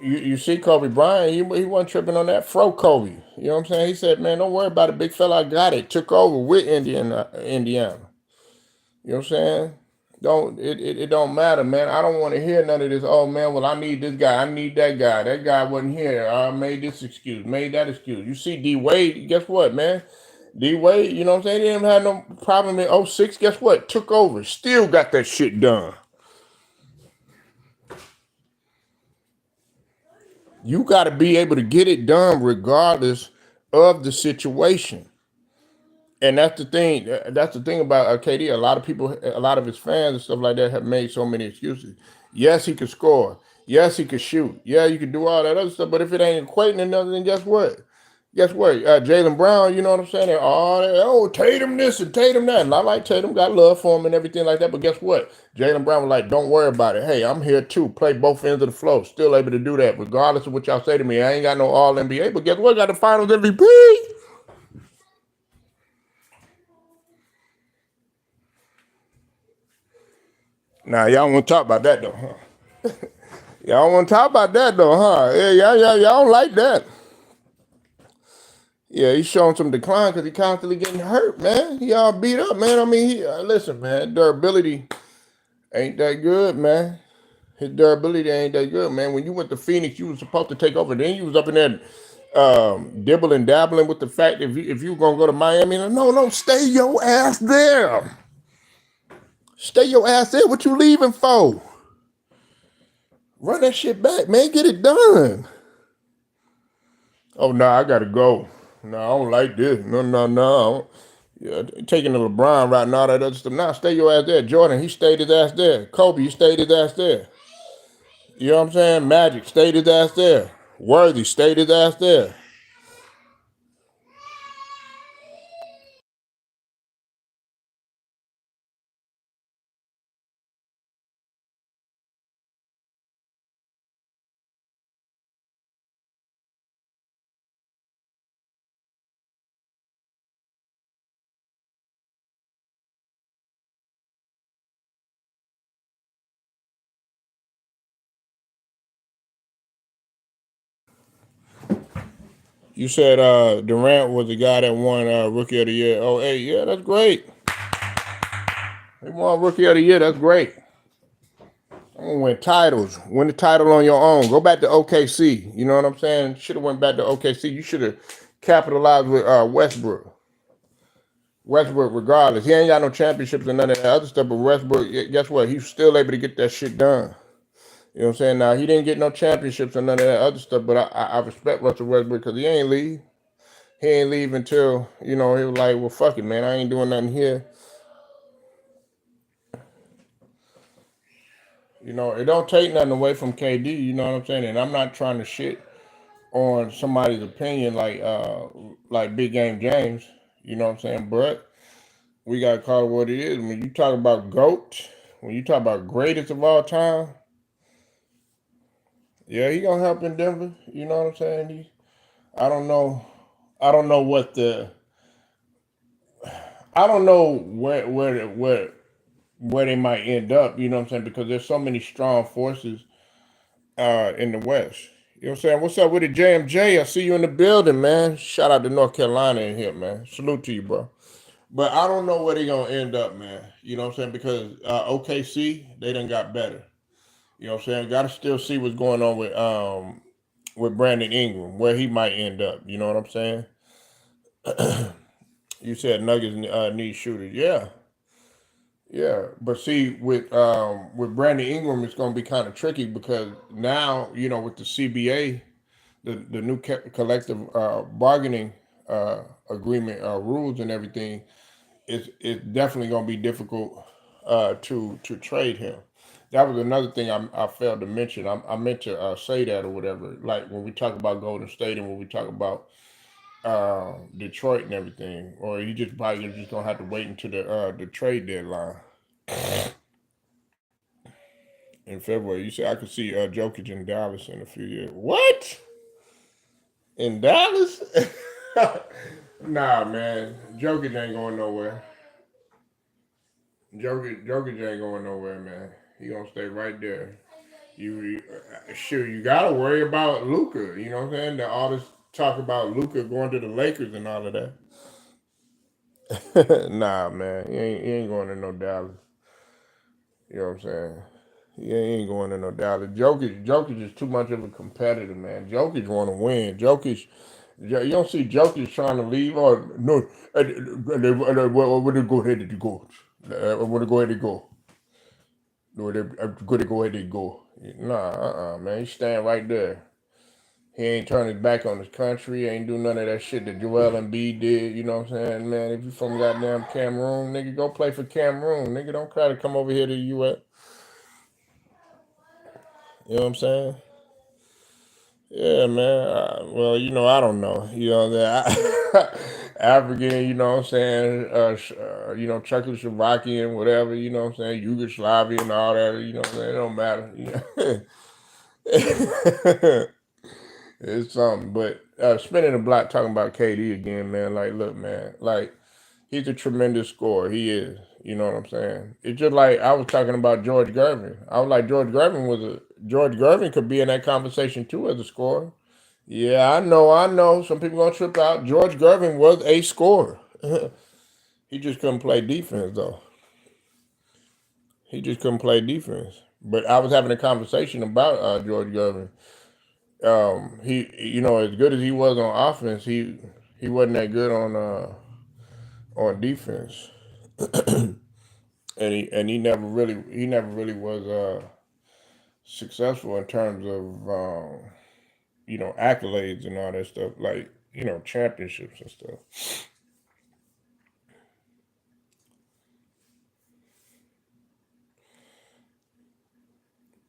you see Kobe Bryant, he wasn't tripping on that fro Kobe. You know what I'm saying? He said, man, don't worry about it, big fella, I got it. Took over with Indiana. You know what I'm saying? It don't matter, man. I don't want to hear none of this. Oh man, well I need this guy, I need that guy. That guy wasn't here. I made this excuse, made that excuse. You see D Wade, guess what, man? D Wade, you know what I'm saying? He didn't have no problem in '06. Guess what? Took over. Still got that shit done. You got to be able to get it done regardless of the situation. And that's the thing. That's the thing about KD. A lot of people, a lot of his fans and stuff like that, have made so many excuses. Yes, he could score. Yes, he could shoot. Yeah, you could do all that other stuff. But if it ain't equating to nothing, then guess what? Guess what? Jaylen Brown, you know what I'm saying? Oh, Tatum this and Tatum that. And I like Tatum, got love for him and everything like that. But guess what? Jaylen Brown was like, don't worry about it. Hey, I'm here too. Play both ends of the floor. Still able to do that, regardless of what y'all say to me. I ain't got no All NBA. But guess what? Got the Finals MVP. Now y'all want to talk about that though, huh? Y'all want to talk about that though, huh? Yeah, y'all don't like that. Yeah, he's showing some decline because he constantly getting hurt, man. He all beat up, man. I mean, listen, man, durability ain't that good, man. His durability ain't that good, man. When you went to Phoenix, you was supposed to take over. Then you was up in there dibbling, dabbling with the fact if you were gonna go to Miami, no, stay your ass there. Stay your ass there. What you leaving for? Run that shit back, man. Get it done. Oh no, I gotta go. No, I don't like this. No. Yeah, taking the LeBron right now, all that other stuff. Nah, stay your ass there. Jordan, he stayed his ass there. Kobe, he stayed his ass there. You know what I'm saying? Magic stayed his ass there. Worthy stayed his ass there. You said Durant was the guy that won Rookie of the Year. Oh, hey, yeah, that's great. He won Rookie of the Year. That's great. I'm gonna win titles. Win the title on your own. Go back to OKC. You know what I'm saying? Should have went back to OKC. You should have capitalized with Westbrook. Westbrook, regardless, he ain't got no championships and none of that other stuff. But Westbrook, guess what? He's still able to get that shit done. You know what I'm saying? Now he didn't get no championships and none of that other stuff. But I respect Russell Westbrook because he ain't leave. He ain't leave until he was like, well, fuck it, man. I ain't doing nothing here. It don't take nothing away from KD. You know what I'm saying? And I'm not trying to shit on somebody's opinion like Big Game James. You know what I'm saying? But we gotta call it what it is. When you talk about GOAT, when you talk about greatest of all time, yeah, he gonna help in Denver. You know what I'm saying? I don't know. I don't know what the. I don't know where they might end up. You know what I'm saying? Because there's so many strong forces in the West. You know what I'm saying? What's up with it, JMJ? I see you in the building, man. Shout out to North Carolina in here, man. Salute to you, bro. But I don't know where they're gonna end up, man. You know what I'm saying? Because OKC, they done got better. You know what I'm saying? Gotta still see what's going on with Brandon Ingram, where he might end up. You know what I'm saying? You said Nuggets need shooters. Yeah. Yeah, but see, with Brandon Ingram, it's going to be kind of tricky because now with the CBA, the new collective bargaining agreement rules and everything, it's definitely going to be difficult to trade him. That was another thing I failed to mention. I meant to say that or whatever. Like when we talk about Golden State and when we talk about Detroit and everything, or he just probably just gonna have to wait until the trade deadline in February. You say I could see Jokic in Dallas in a few years. What? In Dallas? Nah, man. Jokic ain't going nowhere. Jokic ain't going nowhere, man. He gonna stay right there. Sure, you gotta worry about Luca. You know what I'm saying? All this talk about Luca going to the Lakers and all of that. Nah, man. He ain't going to no Dallas. You know what I'm saying? He ain't going to no Dallas. Jokic is too much of a competitor, man. Jokic want to win. You don't see Jokic trying to leave or no. I want to go ahead and go. I want to go ahead and go. No, I'm going to go ahead and go. Nah, man. He's staying right there. He ain't turn his back on his country. He ain't do none of that shit that Joel Embiid did. You know what I'm saying, man? If you from goddamn Cameroon, nigga, go play for Cameroon. Nigga, don't try to come over here to the U.S. You know what I'm saying? Yeah, man. Well, I don't know. That African. You know what I'm saying? Czechoslovakian, whatever. You know what I'm saying? Yugoslavia and all that. You know what I'm saying? It don't matter. It's something. But spinning the block talking about KD again, man. Like, look, man. Like, he's a tremendous scorer. He is. You know what I'm saying? It's just like I was talking about George Gervin. I was like, George Gervin could be in that conversation too as a scorer. Yeah, I know. Some people gonna trip out. George Gervin was a scorer. He just couldn't play defense though. He just couldn't play defense. But I was having a conversation about George Gervin. As good as he was on offense, he wasn't that good on defense. And he never really was successful in terms of accolades and all that stuff, like championships and stuff.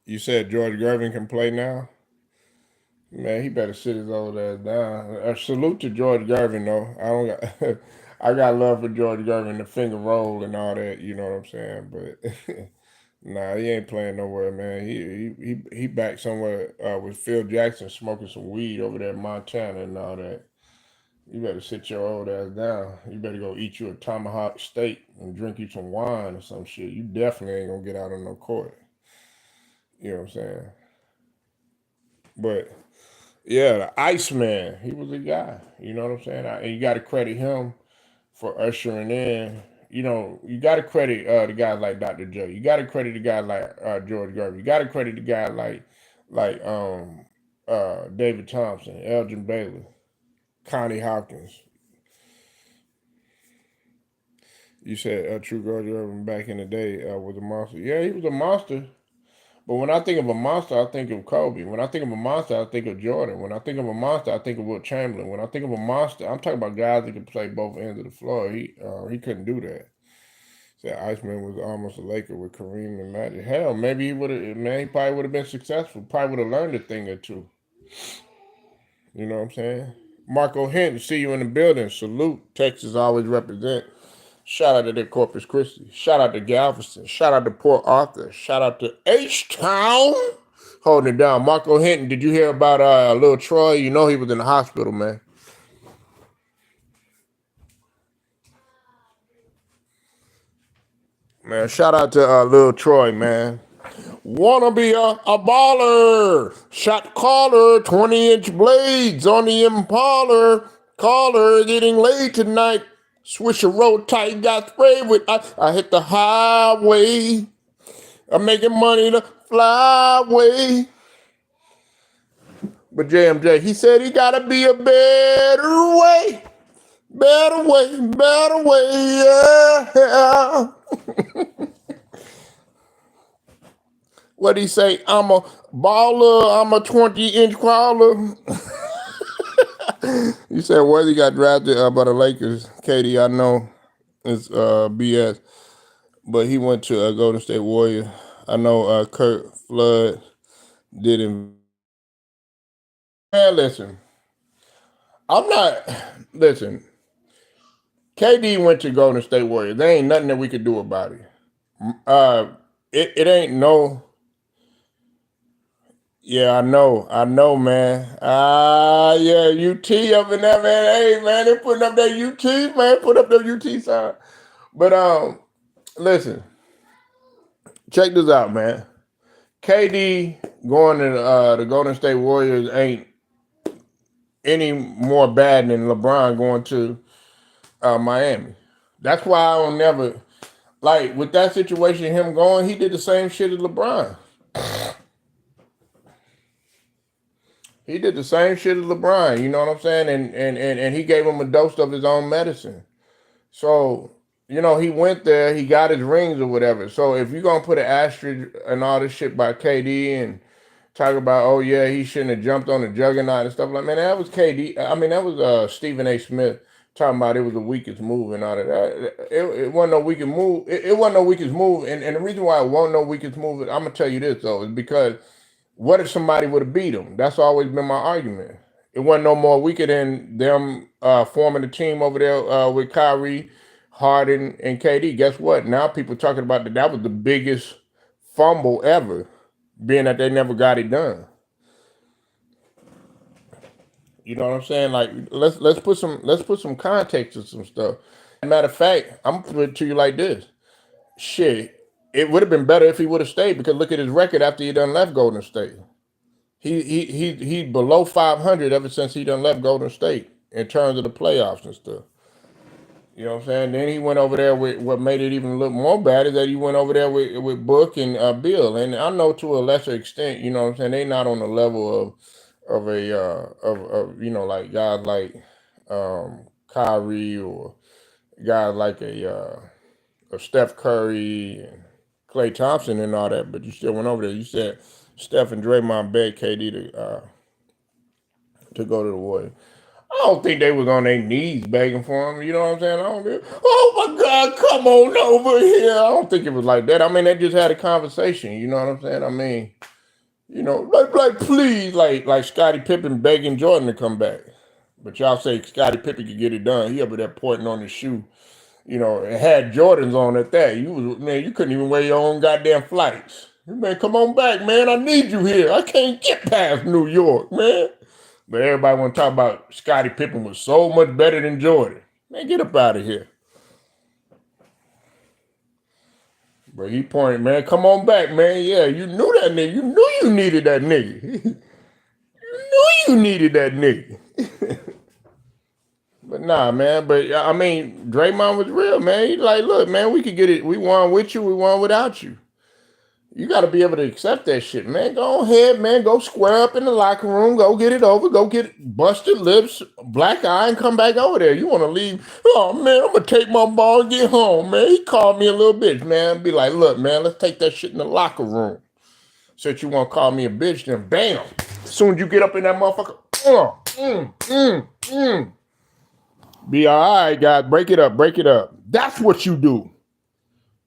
You said George Gervin can play now. Man, he better sit his old ass down. Salute to George Gervin though. I don't got, I got love for George Gervin, the finger roll and all that. You know what I'm saying? But nah, he ain't playing nowhere, man. He back somewhere with Phil Jackson smoking some weed over there in Montana and all that. You better sit your old ass down. You better go eat you a tomahawk steak and drink you some wine or some shit. You definitely ain't gonna get out on no court. You know what I'm saying? But yeah, the Iceman, he was a guy. You know what I'm saying? And you got to credit him for ushering in. You got to credit the guys like Dr. J. You got to credit the guy like George Gervin. You got to credit the guy like David Thompson, Elgin Baylor, Connie Hopkins. You said True George Gervin back in the day was a monster. Yeah, he was a monster. But when I think of a monster, I think of Kobe. When I think of a monster, I think of Jordan. When I think of a monster, I think of Wilt Chamberlain. When I think of a monster, I'm talking about guys that can play both ends of the floor. He couldn't do that. So Iceman was almost a Laker with Kareem and Magic. Hell, maybe he would have. Man, he probably would have been successful. Probably would have learned a thing or two. You know what I'm saying? Marco Hinton, see you in the building. Salute. Texas always represent. Shout out to the Corpus Christi. Shout out to Galveston. Shout out to Port Arthur. Shout out to H-Town. Holding it down. Marco Hinton, did you hear about little Troy? You know he was in the hospital, man. Man, shout out to little Troy, man. Wanna be a baller. Shot caller, 20-inch blades on the Impala. Caller getting laid tonight. Swisher road tight, got sprayed with. I hit the highway. I'm making money the flyway. But JMJ, he said he gotta be a better way. Better way, yeah. what he say? I'm a baller. I'm a 20-inch crawler. You said whether he got drafted by the Lakers. Katie, I know it's BS, but he went to Golden State Warrior. I know Kurt Flood didn't. Man, listen, I'm not. Listen, KD went to Golden State Warriors. There ain't nothing that we could do about it. Uh, it ain't no. Yeah, I know, man. Yeah, UT up in there, man. Hey, man, they putting up that UT, man. Put up that UT sign. But listen, check this out, man. KD going to the Golden State Warriors ain't any more bad than LeBron going to Miami. That's why I don't never like with that situation. Him going, he did the same shit as LeBron. He did the same shit as LeBron. You know what I'm saying? And he gave him a dose of his own medicine. So you know he went there. He got his rings or whatever. So if you're gonna put an asterisk and all this shit by KD and talk about, oh yeah, he shouldn't have jumped on the juggernaut and stuff like, man, that was KD. I mean, that was Stephen A. Smith talking about it was the weakest move and all of that. It wasn't no weakest move. It wasn't no weakest move. And the reason why it wasn't no weakest move, I'm gonna tell you this though, is because what if somebody would have beat him? That's always been my argument. It wasn't no more weaker than them forming the team over there with Kyrie, Harden, and KD. Guess what? Now people talking about that was the biggest fumble ever, being that they never got it done. You know what I'm saying? Like let's put some context to some stuff. Matter of fact, I'm gonna put it to you like this. Shit, it would have been better if he would have stayed because look at his record after he done left Golden State. He below 500 ever since he done left Golden State in terms of the playoffs and stuff. You know what I'm saying? Then he went over there with what made it even look more bad is that he went over there with Book and Bill. And I know to a lesser extent, you know what I'm saying, they not on the level of a of you know like guys like Kyrie or guys like a Steph Curry and Klay Thompson and all that, but you still went over there. You said Steph and Draymond begged KD to go to the Warriors. I don't think they was on their knees begging for him. You know what I'm saying? I don't. Oh my God, come on over here. I don't think it was like that. I mean, they just had a conversation. You know what I'm saying? I mean, you know, like please, like Scottie Pippen begging Jordan to come back. But y'all say Scottie Pippen could get it done. He up there pointing on his shoe. You know, and had Jordans on at that. You couldn't even wear your own goddamn flights. Man, come on back, man. I need you here. I can't get past New York, man. But everybody want to talk about Scottie Pippen was so much better than Jordan. Man, get up out of here. But he pointed, man, come on back, man. Yeah, you knew that nigga. You knew you needed that nigga. You knew you needed that nigga. But nah, man. But I mean, Draymond was real, man. He's like, look, man, we could get it. We won with you. We won without you. You got to be able to accept that shit, man. Go ahead, man. Go square up in the locker room. Go get it over. Go get busted lips, black eye, and come back over there. You want to leave? Oh, man, I'm going to take my ball and get home, man. He called me a little bitch, man. Be like, look, man, let's take that shit in the locker room. Said you want to call me a bitch, then bam. As soon as you get up in that motherfucker, be all right, guys. Break it up. Break it up. That's what you do.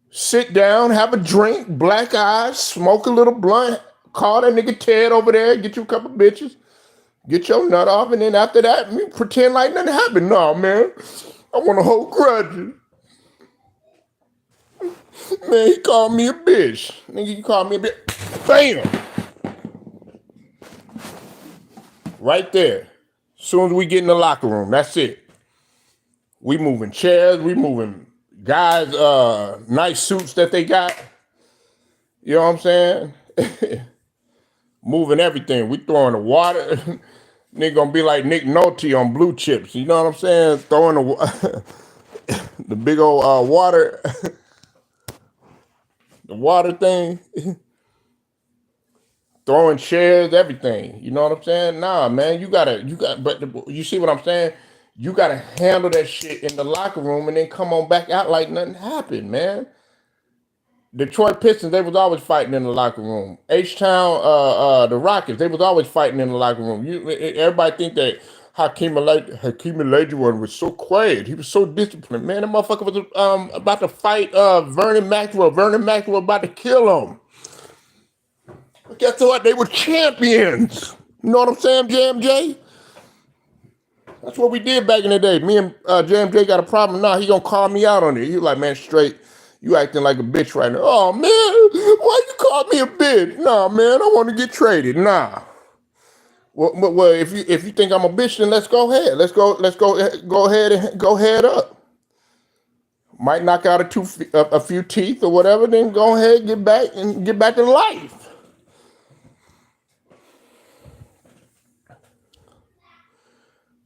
Sit down, have a drink, black eyes, smoke a little blunt, call that nigga Ted over there, get you a couple bitches, get your nut off, and then after that, pretend like nothing happened. No, man, I want to hold grudges. Man, he called me a bitch. Nigga, you called me a bitch. Bam! Right there. As soon as we get in the locker room, that's it. We moving chairs, we moving guys, nice suits that they got. You know what I'm saying? Moving everything. We throwing the water. Nigga gonna be like Nick Nolte on Blue Chips. You know what I'm saying? Throwing the big old water, the water thing. Throwing chairs, everything. You know what I'm saying? Nah, man, but you see what I'm saying? You got to handle that shit in the locker room and then come on back out like nothing happened, man. Detroit Pistons, they was always fighting in the locker room. H-Town, the Rockets, they was always fighting in the locker room. Everybody think that Hakeem Olajuwon was so quiet. He was so disciplined. Man, that motherfucker was about to fight Vernon Maxwell. Vernon Maxwell about to kill him. But guess what? They were champions. You know what I'm saying, JMJ? That's what we did back in the day. Me and JMJ got a problem. Nah, he gonna call me out on it. He like, man, straight, you acting like a bitch right now. Oh man, why you call me a bitch? Nah, man, I want to get traded. Nah. Well, if you think I'm a bitch, then let's go ahead. Go ahead and go head up. Might knock out a few teeth or whatever. Then go ahead, get back to life.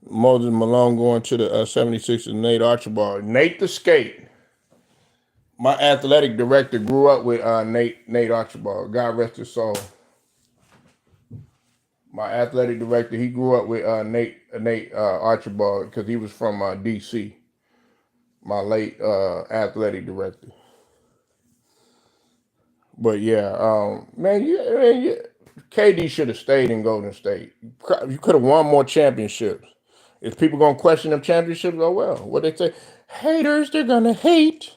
Moses Malone going to the 76ers. Nate Archibald. Nate the Skate. My athletic director grew up with Nate Archibald. God rest his soul. My athletic director, he grew up with Nate Archibald because he was from D.C. My late athletic director. But yeah, man, KD should have stayed in Golden State. You could have won more championships. If people gonna question them championships, oh well. What they say? Haters, they're gonna hate,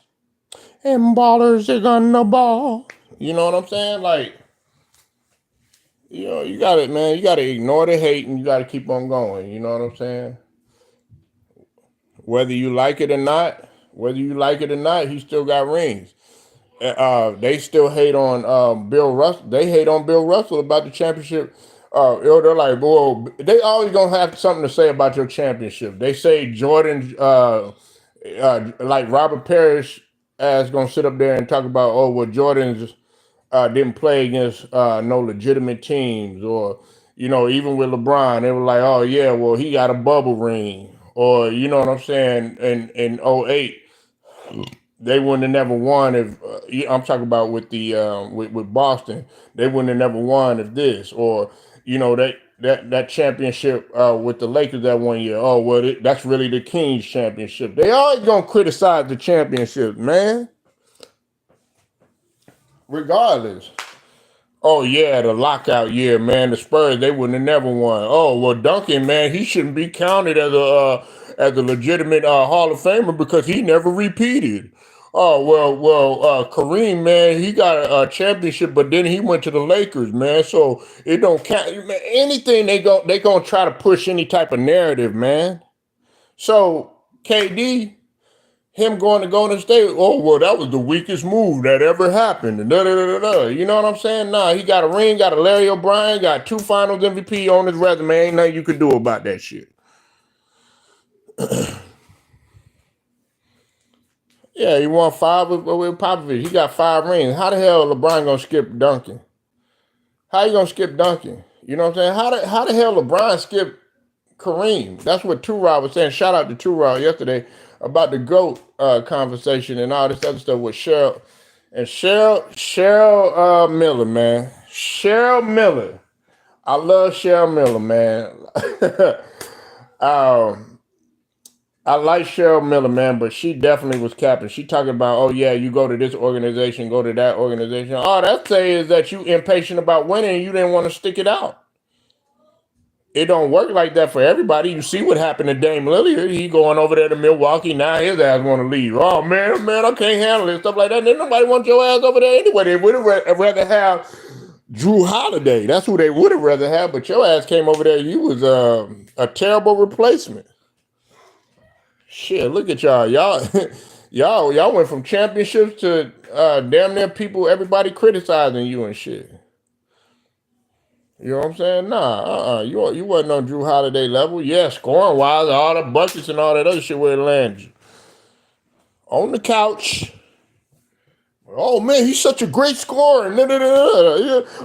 and ballers, they're gonna ball. You know what I'm saying? Like, you know, you got it, man. You got to ignore the hate and you got to keep on going. You know what I'm saying? Whether you like it or not, he still got rings. They still hate on Bill Russell. They hate on Bill Russell about the championship. They're like, well, they always gonna have something to say about your championship. They say Jordan, like Robert Parrish, is gonna sit up there and talk about, oh, well, Jordan's didn't play against no legitimate teams, or even with LeBron, they were like, oh yeah, well, he got a bubble ring, or you know what I'm saying, in '08. They wouldn't have never won if I'm talking about with the with Boston. They wouldn't have never won if this, or that championship with the Lakers that one year. Oh well, that's really the Kings championship. They always gonna criticize the championship, man. Regardless. Oh yeah, the lockout year, man. The Spurs, they wouldn't have never won. Oh well, Duncan, man, he shouldn't be counted as a legitimate Hall of Famer because he never repeated. Oh well, Kareem, man, he got a championship, but then he went to the Lakers, man. So it don't count. Man, anything they gonna try to push any type of narrative, man. So KD, him going to Golden State, oh well, that was the weakest move that ever happened. You know what I'm saying? Nah, he got a ring, got a Larry O'Brien, got 2 Finals MVP on his resume. Ain't nothing you could do about that shit. Yeah, he won 5 with Popovich. He got 5 rings. How the hell LeBron gonna skip Duncan? How you gonna skip Duncan? You know what I'm saying? How the hell LeBron skip Kareem? That's what Two-Rod was saying. Shout out to Two-Rod yesterday about the GOAT conversation and all this other stuff with Cheryl Miller, man. Cheryl Miller. I love Cheryl Miller, man. I like Cheryl Miller, man, but she definitely was capping. She talking about, oh yeah, you go to this organization, go to that organization. All that say is that you impatient about winning and you didn't want to stick it out. It don't work like that for everybody. You see what happened to Dame Lillard. He going over there to Milwaukee. Now his ass want to leave. Oh, man, I can't handle it. Stuff like that. Then nobody wants your ass over there anyway. They would have rather have Drew Holiday. That's who they would have rather have. But your ass came over there. You was a terrible replacement. Shit, look at y'all. Y'all went from championships to damn near everybody criticizing you and shit. You know what I'm saying? Nah, you wasn't on Drew Holiday level. Yeah, scoring wise, all the buckets and all that other shit where it landed you. On the couch. Oh man, he's such a great scorer.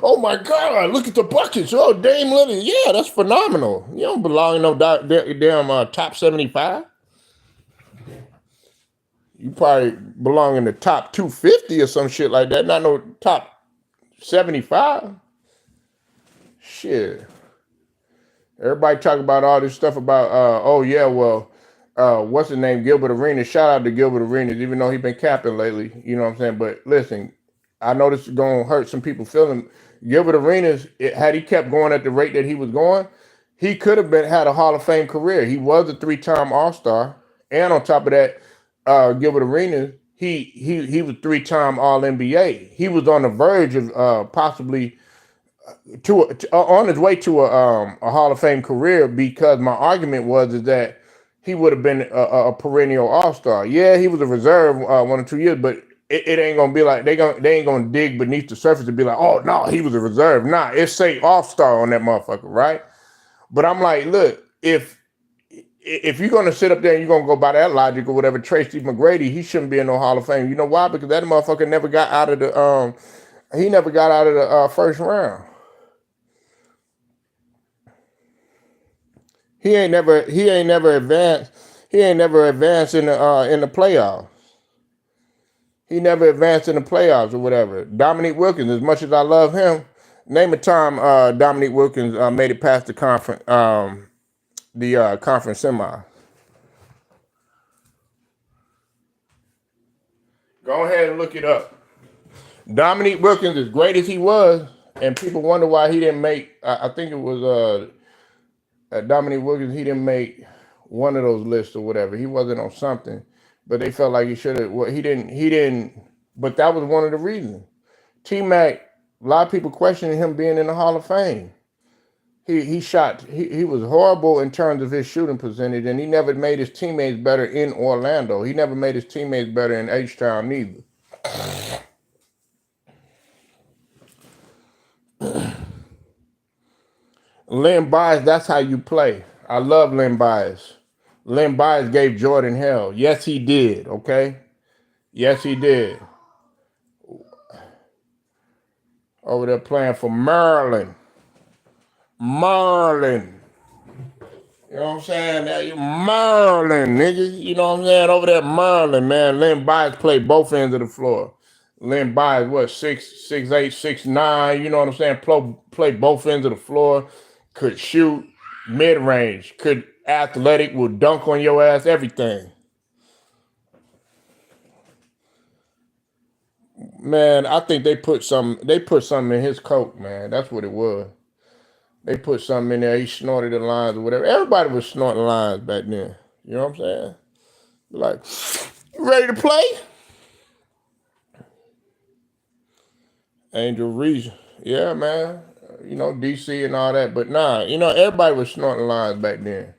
Oh my God, look at the buckets. Oh, Dame Lillard. Yeah, that's phenomenal. You don't belong in no damn top 75. You probably belong in the top 250 or some shit like that. Not no top 75. Shit. Everybody talk about all this stuff about, oh yeah, well, what's his name? Gilbert Arenas. Shout out to Gilbert Arenas, even though he been capping lately. You know what I'm saying? But listen, I know this is going to hurt some people feeling. Gilbert Arenas, had he kept going at the rate that he was going, he could have been had a Hall of Fame career. He was a 3-time All Star, and on top of that, Gilbert Arenas, he was 3-time All NBA. He was on the verge of possibly on his way to a Hall of Fame career, because my argument was is that he would have been a perennial All Star. Yeah, he was a reserve 1 or 2 years, but it ain't gonna be like they ain't gonna dig beneath the surface and be like, oh no, he was a reserve. Nah, it's say All Star on that motherfucker, right? But I'm like, look, if you're gonna sit up there and you're gonna go by that logic or whatever, Tracy McGrady, he shouldn't be in no Hall of Fame. You know why? Because that motherfucker never got out of the he never got out of the first round. He ain't never advanced. He ain't never advanced in the playoffs. He never advanced in the playoffs or whatever. Dominique Wilkins, as much as I love him, name a time Dominique Wilkins made it past the conference semi. Go ahead and look it up. Dominique Wilkins, as great as he was, and people wonder why he didn't make. I think it was Dominique Wilkins. He didn't make one of those lists or whatever. He wasn't on something, but they felt like he should have. Well, he didn't. He didn't. But that was one of the reasons. T Mac. A lot of people questioning him being in the Hall of Fame. He shot. He was horrible in terms of his shooting percentage, and he never made his teammates better in Orlando. He never made his teammates better in H-Town neither. Len Bias, that's how you play. I love Len Bias. Len Bias gave Jordan hell. Yes, he did. Okay. Yes, he did. Over there playing for Maryland. Maryland. You know what I'm saying? Maryland, nigga. You know what I'm saying? Over there, Maryland, man. Len Bias played both ends of the floor. Len Bias, what, 6'8", 6'9", you know what I'm saying? Play both ends of the floor. Could shoot mid-range. Could athletic, would dunk on your ass, everything. Man, I think they put something in his coke, man. That's what it was. They put something in there. He snorted the lines or whatever. Everybody was snorting lines back then. You know what I'm saying? Like, you ready to play? Angel Reese. Yeah, man. You know, DC and all that. But nah, you know, everybody was snorting lines back then.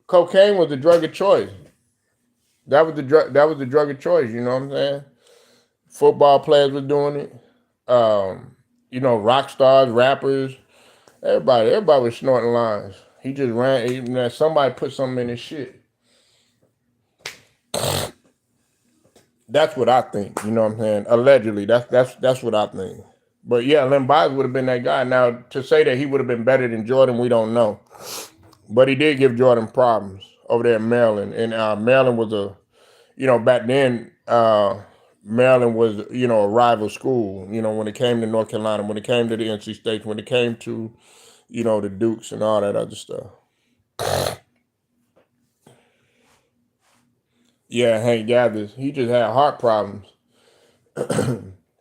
Cocaine was the drug of choice. That was the drug of choice, you know what I'm saying? Football players were doing it. You know, rock stars, rappers, everybody was snorting lines. He just ran. Somebody put something in his shit. That's what I think. You know what I'm saying? Allegedly, that's what I think. But yeah, Len Bias would have been that guy. Now, to say that he would have been better than Jordan, we don't know. But he did give Jordan problems over there in Maryland. And Maryland was back then, Maryland was, a rival school, when it came to North Carolina, when it came to the NC States, when it came to, the Dukes and all that other stuff. Yeah, Hank Gathers, he just had heart problems.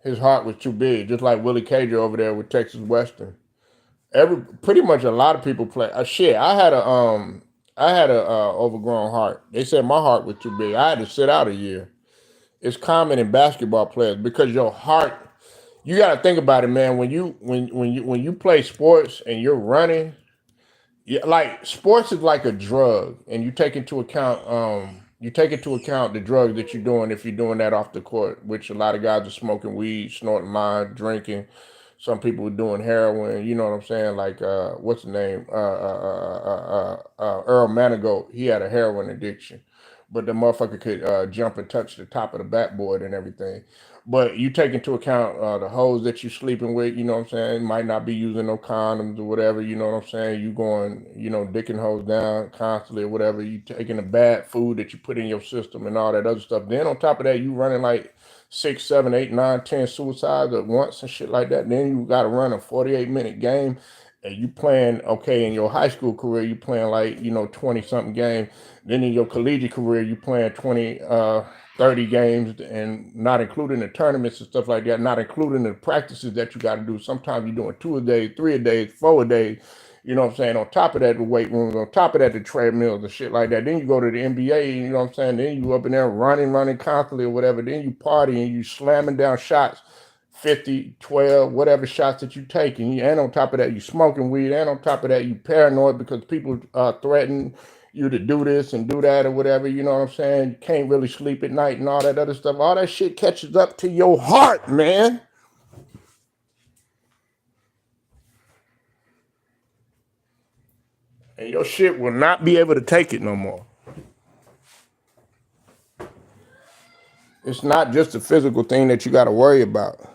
His heart was too big, just like Willie Cager over there with Texas Western. Pretty much a lot of people play. Shit, I had a overgrown heart. They said my heart was too big. I had to sit out a year. It's common in basketball players because your heart. You got to think about it, man. When you play sports and you're running, like sports is like a drug, and you take into account the drugs that you're doing if you're doing that off the court, which a lot of guys are smoking weed, snorting lime, drinking. Some people were doing heroin. You know what I'm saying? Like what's the name? Earl Manigault. He had a heroin addiction, but the motherfucker could jump and touch the top of the backboard and everything. But you take into account the hoes that you're sleeping with, you know what I'm saying? Might not be using no condoms or whatever, you know what I'm saying? You going, dicking hoes down constantly or whatever. You taking the bad food that you put in your system and all that other stuff. Then on top of that, you running like 6, 7, 8, 9, 10 suicides at once and shit like that. Then you got to run a 48-minute game. And you playing, okay, in your high school career, you playing like, 20-something games. Then in your collegiate career, you playing 20 30 games, and not including the tournaments and stuff like that, not including the practices that you got to do. Sometimes you're doing 2 a day, 3 a day, 4 a day. You know what I'm saying? On top of that, the weight rooms, on top of that, the treadmills and shit like that. Then you go to the NBA, you know what I'm saying? Then you up in there running constantly or whatever. Then you party and you slamming down shots, 50, 12, whatever shots that you taking. And on top of that, you smoking weed. And on top of that, you paranoid because people threaten you to do this and do that or whatever. You know what I'm saying? You can't really sleep at night and all that other stuff. All that shit catches up to your heart, man. And your shit will not be able to take it no more. It's not just a physical thing that you got to worry about.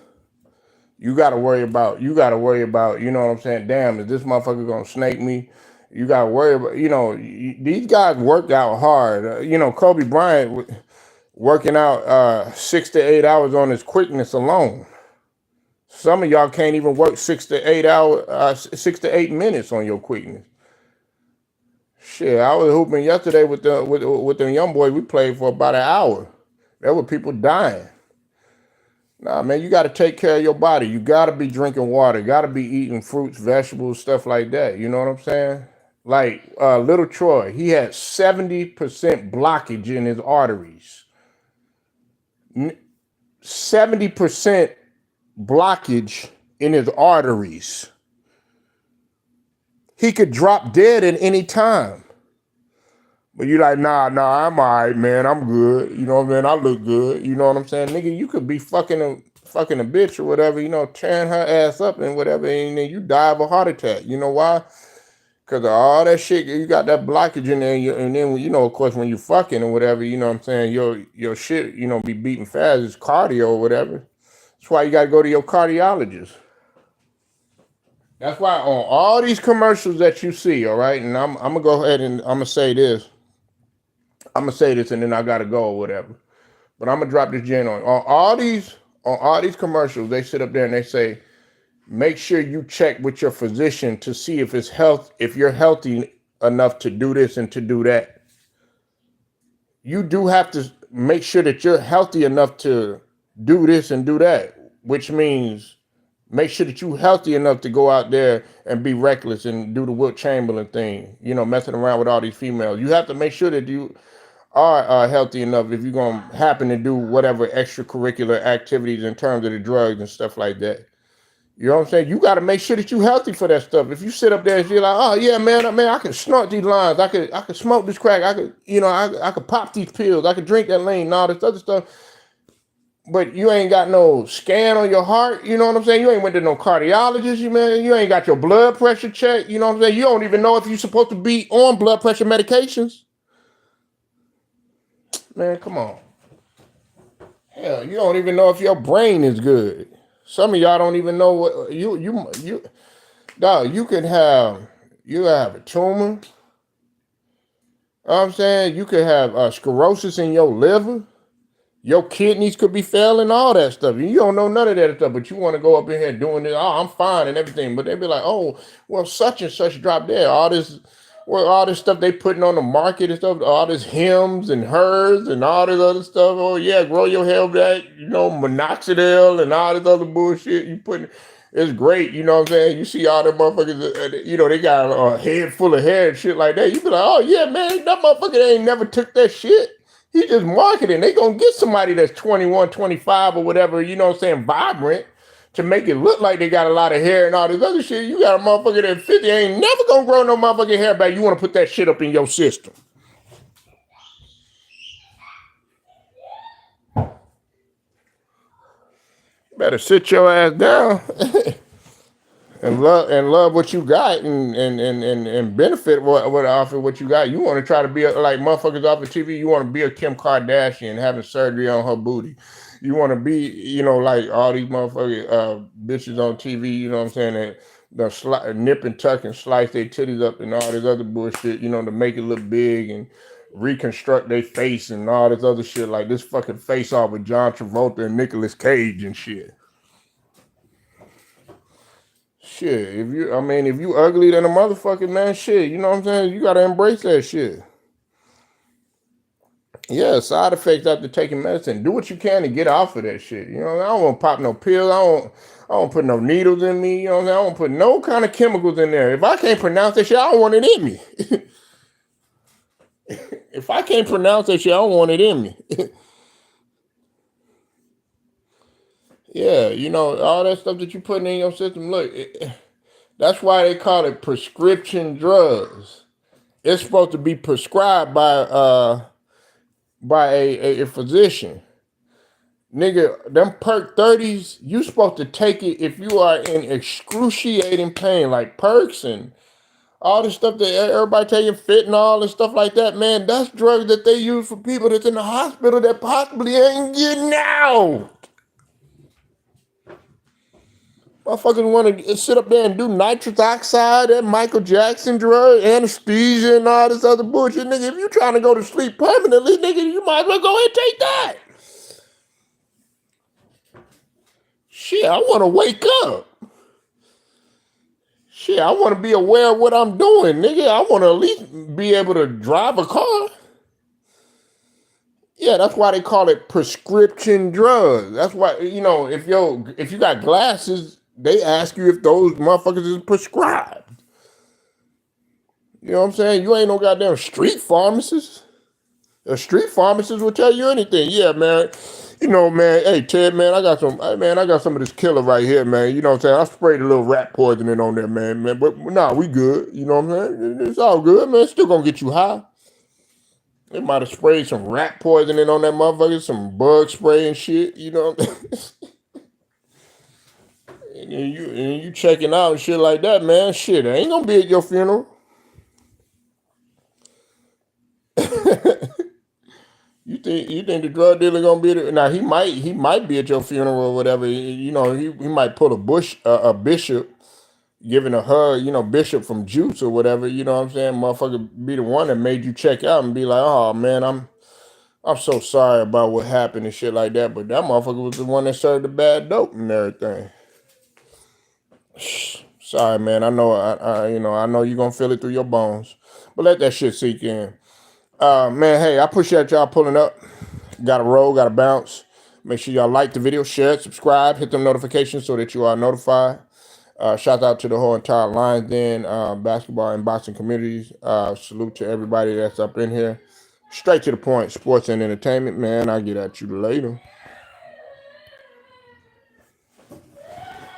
You got to worry about, you know what I'm saying? Damn, is this motherfucker going to snake me? You got to worry about, these guys work out hard. Kobe Bryant working out 6 to 8 hours on his quickness alone. Some of y'all can't even work 6 to 8 hours, 6 to 8 minutes on your quickness. Shit, I was hooping yesterday with the young boy. We played for about an hour. There were people dying. Nah, man, you got to take care of your body. You got to be drinking water. Got to be eating fruits, vegetables, stuff like that. You know what I'm saying? Like little Troy, he had 70% blockage in his arteries. 70% blockage in his arteries. He could drop dead at any time. But you like, nah, I'm all right, man. I'm good. You know what I mean? I look good. You know what I'm saying? Nigga, you could be fucking a bitch or whatever, tearing her ass up and whatever, and then you die of a heart attack. You know why? Because of all that shit, you got that blockage in there, and then, of course, when you fucking or whatever, you know what I'm saying, your shit, be beating fast. It's cardio or whatever. That's why you got to go to your cardiologist. That's why on all these commercials that you see, all right, and I'm going to go ahead and I'm going to say this. And then I got to go or whatever. But I'm going to drop this gin on all these commercials. They sit up there and they say, make sure you check with your physician to see if you're healthy enough to do this and to do that. You do have to make sure that you're healthy enough to do this and do that, which means make sure that you're healthy enough to go out there and be reckless and do the Wilt Chamberlain thing, messing around with all these females. You have to make sure that you are healthy enough if you're going to happen to do whatever extracurricular activities in terms of the drugs and stuff like that. You know what I'm saying? You got to make sure that you're healthy for that stuff. If you sit up there and you're like, oh yeah, man, I can snort these lines. I could smoke this crack. I could pop these pills. I could drink that lean and all this other stuff. But you ain't got no scan on your heart. You know what I'm saying? You ain't went to no cardiologist, man. You ain't got your blood pressure checked. You know what I'm saying? You don't even know if you're supposed to be on blood pressure medications. Man, come on. Hell, you don't even know if your brain is good. Some of y'all don't even know what dog, you have a tumor. You know what I'm saying? You could have sclerosis in your liver. Your kidneys could be failing, all that stuff. You don't know none of that stuff, but you want to go up in here doing this. Oh, I'm fine and everything. But they be like, oh, well, such and such dropped dead. All this stuff they putting on the market and stuff, all this hims and hers and all this other stuff. Oh yeah, grow your hair back, minoxidil and all this other bullshit you putting. It's great, you know what I'm saying? You see all them motherfuckers, they got a head full of hair and shit like that. You be like, oh yeah, man, that motherfucker ain't never took that shit. He just marketing. They gonna get somebody that's 21, 25 or whatever, you know what I'm saying, vibrant, to make it look like they got a lot of hair and all this other shit. You got a motherfucker that 50 ain't never gonna grow no motherfucking hair back. You want to put that shit up in your system. Better sit your ass down and love what you got and benefit off of what you got. You want to try to be like motherfuckers off of TV. You want to be a Kim Kardashian having surgery on her booty. You want to be, like all these motherfucking bitches on TV, you know what I'm saying, that nip and tuck and slice their titties up and all this other bullshit, to make it look big and reconstruct their face and all this other shit, like this fucking face off with John Travolta and Nicolas Cage and shit. Shit, if you ugly than a motherfucking man, shit, you know what I'm saying? You gotta embrace that shit. Yeah, side effects after taking medicine. Do what you can to get off of that shit. You know, I don't want to pop no pills. I don't put no needles in me. You know, I don't put no kind of chemicals in there. If I can't pronounce that shit, I don't want it in me. If I can't pronounce that shit, I don't want it in me. Yeah, you know, all that stuff that you putting in your system. Look, that's why they call it prescription drugs. It's supposed to be prescribed by a physician. Nigga, them perk 30s, you supposed to take it if you are in excruciating pain, like perks and all the stuff that everybody taking, fentanyl and stuff like that, man. That's drugs that they use for people that's in the hospital that possibly ain't getting out. Motherfuckers want to sit up there and do nitrous oxide, that Michael Jackson drug, anesthesia, and all this other bullshit. Nigga, if you trying to go to sleep permanently, nigga, you might as well go ahead and take that. Shit, I want to wake up. Shit, I want to be aware of what I'm doing, nigga. I want to at least be able to drive a car. Yeah, that's why they call it prescription drugs. That's why, you know, if you got glasses, they ask you if those motherfuckers is prescribed. You know what I'm saying? You ain't no goddamn street pharmacist. A street pharmacist will tell you anything. Yeah, man. You know, man. Hey, Ted, man, I got some of this killer right here, man. You know what I'm saying? I sprayed a little rat poisoning on there, man. But nah, we good. You know what I'm saying? It's all good, man. It's still gonna get you high. They might have sprayed some rat poisoning on that motherfucker, some bug spray and shit. You know, and you checking out and shit like that, man. Shit, I ain't gonna be at your funeral. You think the drug dealer gonna be there? Now he might be at your funeral or whatever. You know, he might pull a bishop giving a hug. You know, bishop from Juice or whatever. You know what I'm saying? Motherfucker be the one that made you check out and be like, oh man, I'm so sorry about what happened and shit like that. But that motherfucker was the one that served the bad dope and everything. Sorry, man. I know I know you're gonna feel it through your bones. But let that shit sink in. Man, hey, I appreciate y'all pulling up. Gotta roll, gotta bounce. Make sure y'all like the video, share it, subscribe, hit them notifications so that you are notified. Shout out to the whole entire Lions Den, basketball and boxing communities. Salute to everybody that's up in here. Straight to the point, sports and entertainment, man. I'll get at you later.